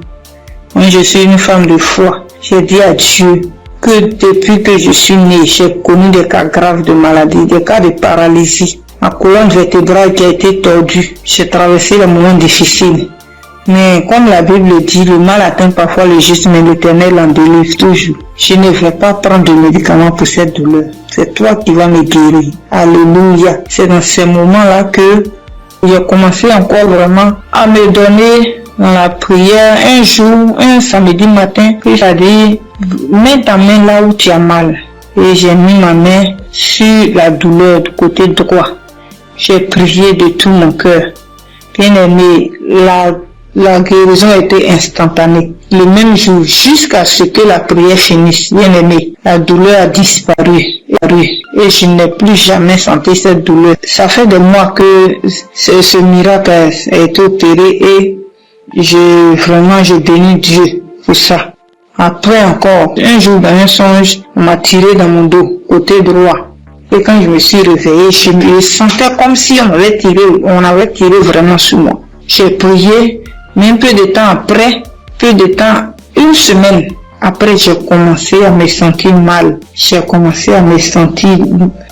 Moi, je suis une femme de foi. J'ai dit à Dieu que depuis que je suis née, j'ai connu des cas graves de maladie, des cas de paralysie. Ma colonne vertébrale qui a été tordue. J'ai traversé des moments difficiles. Mais comme la Bible dit, le mal atteint parfois le juste, mais l'Éternel en délivre toujours. Je ne vais pas prendre de médicaments pour cette douleur. C'est toi qui vas me guérir. Alléluia. C'est dans ces moments-là que j'ai commencé encore vraiment à me donner dans la prière. Un jour, un samedi matin, j'ai dit, mets ta main là où tu as mal. Et j'ai mis ma main sur la douleur du côté droit. J'ai prié de tout mon cœur. Bien aimé, la guérison a été instantanée. Le même jour, jusqu'à ce que la prière finisse, bien aimé, la douleur a disparu. Et je n'ai plus jamais senti cette douleur. Ça fait des mois que ce miracle a été opéré et je bénis Dieu pour ça. Après encore, un jour dans un songe, on m'a tiré dans mon dos, côté droit. Et quand je me suis réveillé, je me sentais comme si on avait tiré vraiment sur moi. J'ai prié, mais un peu de temps après, une semaine après, j'ai commencé à me sentir mal. J'ai commencé à me sentir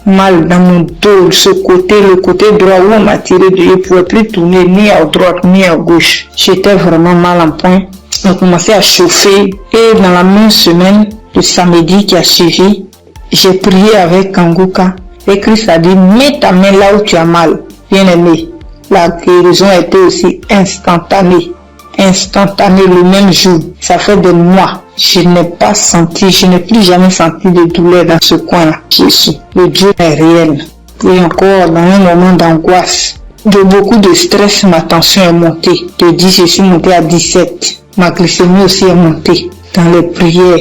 mal dans mon dos, le côté droit où on m'a tiré. Je ne pouvais plus tourner ni à droite ni à gauche. J'étais vraiment mal en point. On a commencé à chauffer. Et dans la même semaine, le samedi qui a suivi, j'ai prié avec Kanguka. Et Christ a dit, mets ta main là où tu as mal. Bien aimé, la guérison a été aussi instantanée. Le même jour. Ça fait des mois. Je n'ai plus jamais senti de douleur dans ce coin-là. Jésus, le Dieu est réel. Et encore, dans un moment d'angoisse, de beaucoup de stress, ma tension est montée. De 10, je suis montée à 17. Ma glycémie aussi est montée. Dans les prières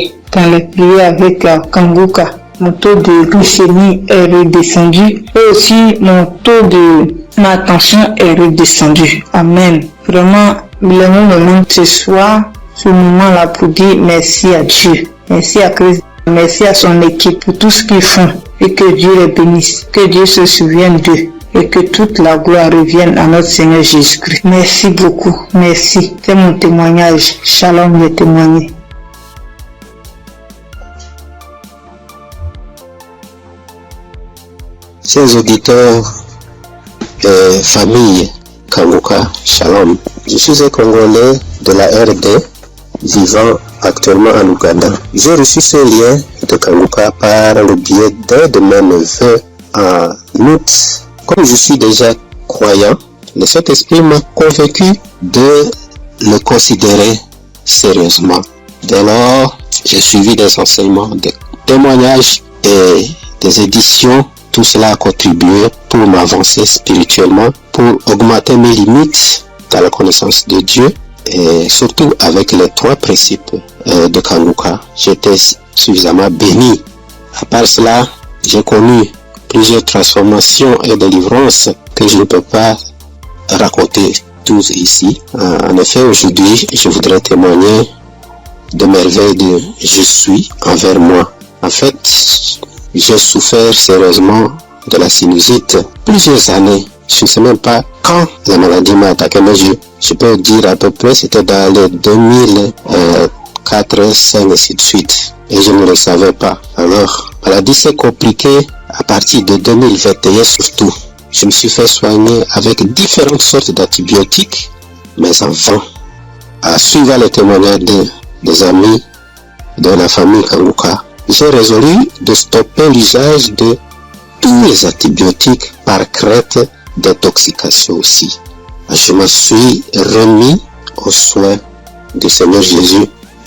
avec Kanguka, mon taux de glycémie est redescendu. Et aussi, ma tension est redescendue. Amen. Vraiment, le moment ce soir, ce moment-là pour dire merci à Dieu, merci à Christ, merci à son équipe pour tout ce qu'ils font et que Dieu les bénisse, que Dieu se souvienne d'eux et que toute la gloire revienne à notre Seigneur Jésus-Christ. Merci beaucoup, merci. C'est mon témoignage. Shalom, le témoigné. Chers auditeurs et famille Kanguka, Shalom. Je suis un Congolais de la RD vivant actuellement en Ouganda. J'ai reçu ce lien de Kanguka par le biais d'un de mes neveux en août. Comme je suis déjà croyant, le Saint-Esprit m'a convaincu de le considérer sérieusement. Dès lors, j'ai suivi des enseignements, des témoignages et des éditions. Tout cela a contribué pour m'avancer spirituellement, pour augmenter mes limites dans la connaissance de Dieu et surtout avec les 3 principes de Kanguka. J'étais suffisamment béni. À part cela, j'ai connu plusieurs transformations et délivrances que je ne peux pas raconter tous ici. En effet, aujourd'hui, je voudrais témoigner de merveilles de je suis envers moi. En fait, j'ai souffert sérieusement de la sinusite plusieurs années. Je ne sais même pas quand la maladie m'a attaqué, mais je peux dire à peu près c'était dans les 2004, 2005 et ainsi de suite. Et je ne le savais pas. Alors, la maladie s'est compliquée à partir de 2021 surtout. Je me suis fait soigner avec différentes sortes d'antibiotiques, mais en vain. À suivre les témoignages des amis de la famille Kanguka, j'ai résolu de stopper l'usage de tous les antibiotiques par crainte d'intoxication aussi. Je me suis remis aux soins du Seigneur Jésus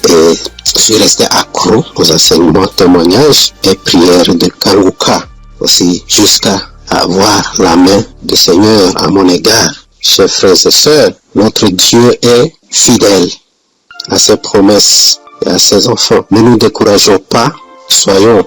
et je suis resté accro aux enseignements, témoignages et prières de Kanguka aussi jusqu'à avoir la main du Seigneur à mon égard. Chers frères et sœurs, notre Dieu est fidèle à ses promesses et à ses enfants. Ne nous décourageons pas. Soyons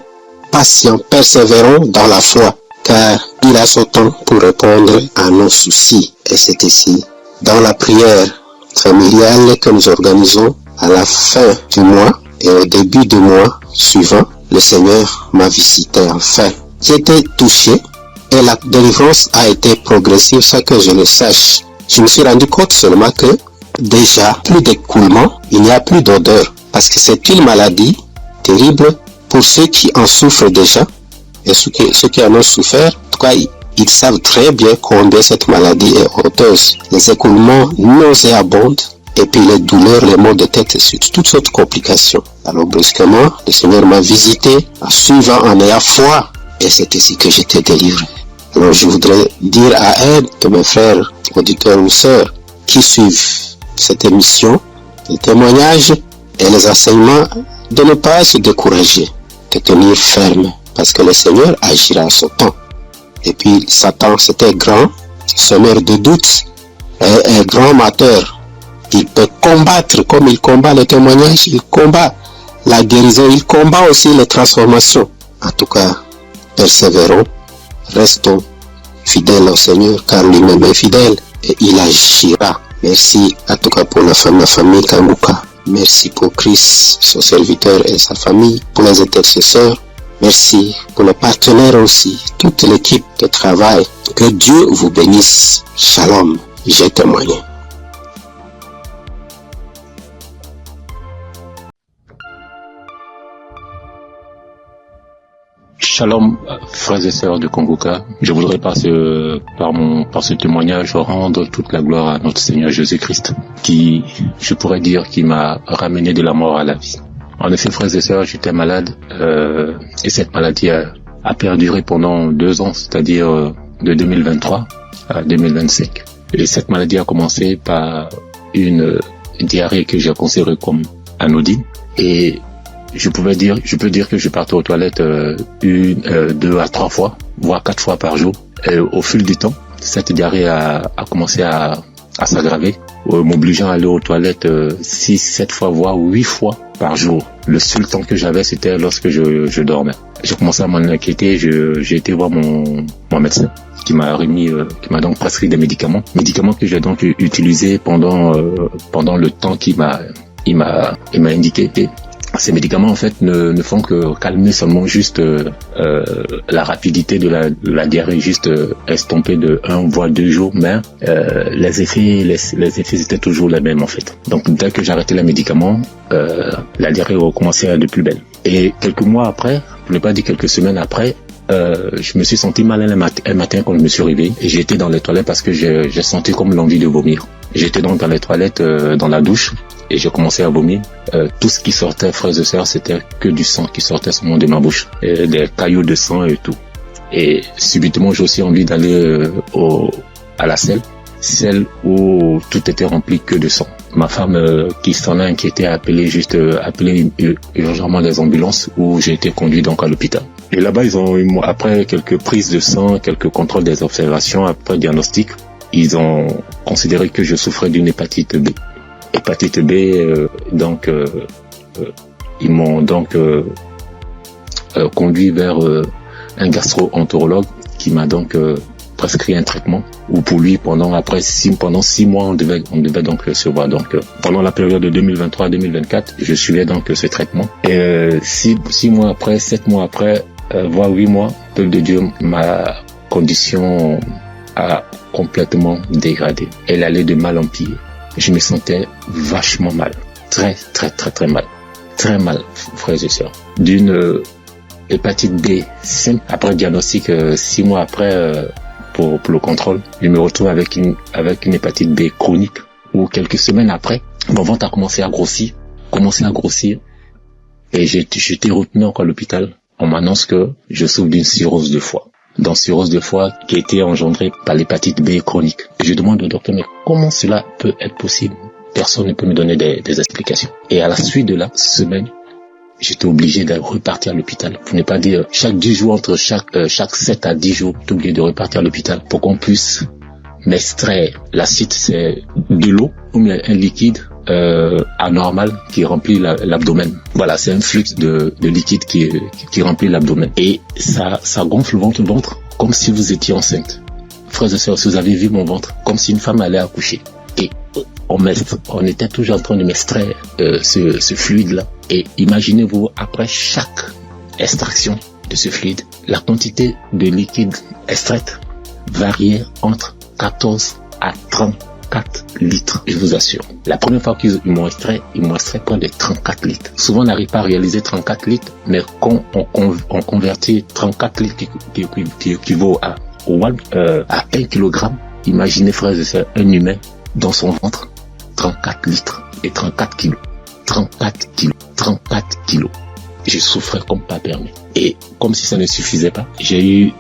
patients, persévérons dans la foi, car il a son temps pour répondre à nos soucis. Et c'est ici, dans la prière familiale que nous organisons à la fin du mois et au début du mois suivant, le Seigneur m'a visité enfin. J'ai été touché et la délivrance a été progressive sans que je le sache. Je me suis rendu compte seulement que déjà, plus d'écoulement, il n'y a plus d'odeur, parce que c'est une maladie terrible. Pour ceux qui en souffrent déjà, et ceux qui en ont souffert, en tout cas, ils savent très bien combien cette maladie est honteuse. Les écoulements nauséabonds, et puis les douleurs, les maux de tête, et toutes sortes de complications. Alors brusquement, le Seigneur m'a visité, en suivant, en ayant foi, et c'est ici que j'étais délivré. Alors je voudrais dire à un de mes frères, auditeurs ou sœurs, qui suivent cette émission, les témoignages et les enseignements, de ne pas se décourager, de tenir ferme, parce que le Seigneur agira à son temps. Et puis Satan, c'était grand, semeur de doute, et un grand menteur. Il peut combattre comme il combat le témoignage, il combat la guérison, il combat aussi les transformations. En tout cas, persévérons, restons fidèles au Seigneur, car lui-même est fidèle et il agira. Merci en tout cas pour la famille Kanguka. Merci pour Christ, son serviteur et sa famille, pour les intercesseurs. Merci pour les partenaires aussi, toute l'équipe de travail. Que Dieu vous bénisse. Shalom, j'ai témoigné. Shalom, frères et sœurs de Kongoka. Je voudrais par ce témoignage rendre toute la gloire à notre Seigneur Jésus-Christ, qui, je pourrais dire, qui m'a ramené de la mort à la vie. En effet, frères et sœurs, j'étais malade, et cette maladie a perduré pendant 2 ans, c'est-à-dire de 2023 à 2025. Et cette maladie a commencé par une diarrhée que j'ai considérée comme anodine, et je peux dire que je partais aux toilettes 2 à 3 fois, voire 4 fois par jour. Et au fil du temps, cette diarrhée a commencé à s'aggraver, m'obligeant à aller aux toilettes 6, 7 fois, voire 8 fois par jour. Le seul temps que j'avais, c'était lorsque je dormais. J'ai commencé à m'en inquiéter, j'ai été voir mon médecin qui m'a donc prescrit des médicaments que j'ai donc utilisés pendant le temps qu'il m'a indiqué. Ces médicaments en fait ne font que calmer seulement juste la rapidité de la diarrhée, juste estomper de 1 voire 2 jours, mais les effets étaient toujours les mêmes en fait. Donc dès que j'arrêtais les médicaments, la diarrhée recommençait de plus belle. Et quelques mois après, pour ne pas dire quelques semaines après, je me suis senti mal un matin quand je me suis réveillé et j'ai été dans les toilettes parce que j'ai senti comme l'envie de vomir. J'étais donc dans les toilettes, dans la douche, et j'ai commencé à vomir. Tout ce qui sortait, frères et sœurs, c'était que du sang qui sortait seulement de ma bouche, et des caillots de sang et tout. Et subitement, j'ai aussi envie d'aller à la selle, celle où tout était rempli que de sang. Ma femme, qui s'en a inquiété, a appelé urgemment les ambulances, où j'ai été conduit donc à l'hôpital. Et là-bas, après quelques prises de sang, quelques contrôles des observations, après diagnostic, ils ont considéré que je souffrais d'une hépatite B. Hépatite B, ils m'ont donc conduit vers un gastro-entérologue qui m'a donc prescrit un traitement. Où pour lui, pendant 6 mois, on devait donc se voir. Donc pendant la période de 2023-2024, je suivais donc ce traitement. Et 6 mois après, 7 mois après, voire 8 mois, peuple de Dieu, ma condition a complètement dégradé. Elle allait de mal en pire. Je me sentais vachement mal. Très, très, très, très mal. Très mal, frères et sœurs. D'une hépatite B simple, après diagnostic, 6 mois après, pour le contrôle, je me retrouve avec une hépatite B chronique, où quelques semaines après, mon ventre a commencé à grossir, et j'ai été retenu encore à l'hôpital. On m'annonce que je souffre d'une cirrhose de foie. Dans cirrhose de foie qui a été engendrée par l'hépatite B chronique. Et je demande au docteur, mais comment cela peut être possible? Personne ne peut me donner des explications. Et à la suite de la semaine, j'étais obligé de repartir à l'hôpital. Pour ne pas dire chaque 10 jours, entre chaque 7 à 10 jours, j'étais obligé de repartir à l'hôpital pour qu'on puisse m'extraire. L'acide, c'est de l'eau ou bien un liquide anormal qui remplit l'abdomen. Voilà, c'est un flux de liquide qui remplit l'abdomen. Et ça gonfle votre ventre comme si vous étiez enceinte. Frères et sœurs, si vous avez vu mon ventre, comme si une femme allait accoucher. Et on était toujours en train de m'extraire ce fluide-là. Et imaginez-vous, après chaque extraction de ce fluide, la quantité de liquide extraite variait entre 14 à 34 litres, je vous assure. La première fois qu'ils m'ont extrait, près de 34 litres. Souvent, on n'arrive pas à réaliser 34 litres, mais quand on convertit 34 litres qui équivaut à 1 kilogramme, imaginez, frères et sœurs, un humain dans son ventre, 34 litres et 34 kilos. 34 kilos. Je souffrais comme pas permis. Et comme si ça ne suffisait pas, j'ai eu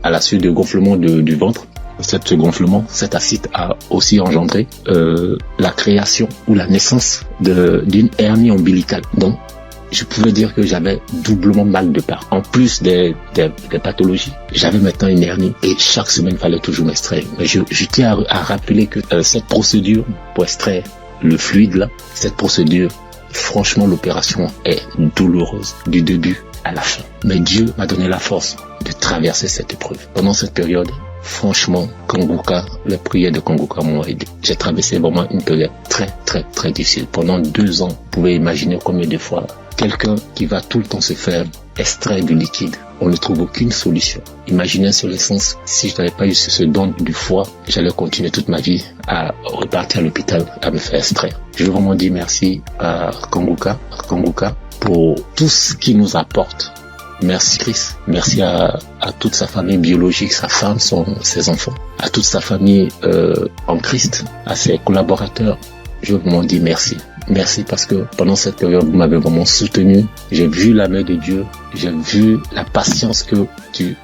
à la suite de gonflement du ventre, ce gonflement, cet acide a aussi engendré la création ou la naissance d'une hernie ombilicale. Donc, je pouvais dire que j'avais doublement mal de part. En plus des pathologies, j'avais maintenant une hernie et chaque semaine, il fallait toujours m'extraire. Mais je tiens à rappeler que cette procédure pour extraire le fluide là, cette procédure, franchement, l'opération est douloureuse du début à la fin. Mais Dieu m'a donné la force de traverser cette épreuve. Pendant cette période, franchement, Kanguka, les prières de Kanguka m'ont aidé. J'ai traversé vraiment une période très difficile. Pendant 2 ans, vous pouvez imaginer combien de fois quelqu'un qui va tout le temps se faire extraire du liquide, on ne trouve aucune solution. Imaginez sur le sens, si je n'avais pas eu ce don du foie, j'allais continuer toute ma vie à repartir à l'hôpital à me faire extraire. Je veux vraiment dire merci à Kanguka pour tout ce qu'il nous apporte. Merci Christ, merci à toute sa famille biologique, sa femme, ses enfants, à toute sa famille en Christ, à ses collaborateurs. Je veux vraiment dire merci. Merci parce que pendant cette période, vous m'avez vraiment soutenu. J'ai vu la main de Dieu. J'ai vu la patience que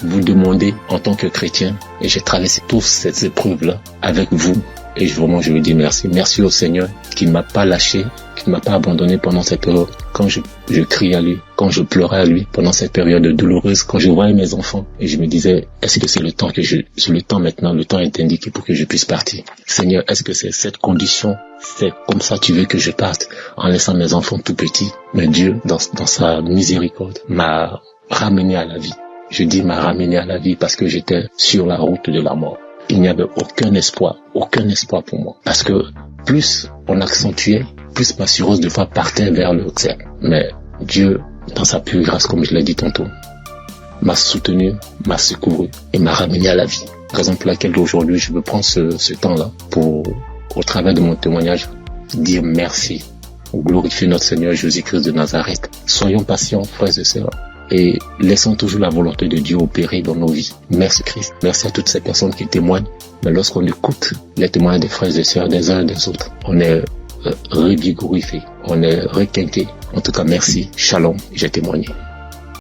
vous demandez en tant que chrétien. Et j'ai traversé toutes ces épreuves-là avec vous. Et vraiment, je veux dire merci. Merci au Seigneur qui ne m'a pas lâché, qui ne m'a pas abandonné pendant cette période. Quand je criais à lui, quand je pleurais à lui, pendant cette période douloureuse, quand je voyais mes enfants, et je me disais, est-ce que c'est le temps maintenant, le temps est indiqué pour que je puisse partir. Seigneur, est-ce que c'est cette condition, c'est comme ça tu veux que je parte, en laissant mes enfants tout petits? Mais Dieu, dans sa miséricorde, m'a ramené à la vie. Je dis m'a ramené à la vie parce que j'étais sur la route de la mort. Il n'y avait aucun espoir pour moi. Parce que plus on accentuait, plus ma cirrhose de foie partait vers le ciel. Mais Dieu, dans sa pure grâce, comme je l'ai dit tantôt, m'a soutenu, m'a secouru et m'a ramené à la vie. Raison pour laquelle aujourd'hui je veux prendre ce temps-là pour, au travers de mon témoignage, dire merci, glorifier notre Seigneur Jésus-Christ de Nazareth. Soyons patients, frères et sœurs, et laissons toujours la volonté de Dieu opérer dans nos vies. Merci Christ. Merci à toutes ces personnes qui témoignent. Mais lorsqu'on écoute les témoignages des frères et sœurs des uns et des autres, on est revigorifié, on est requinqué. En tout cas, merci. Shalom, j'ai témoigné.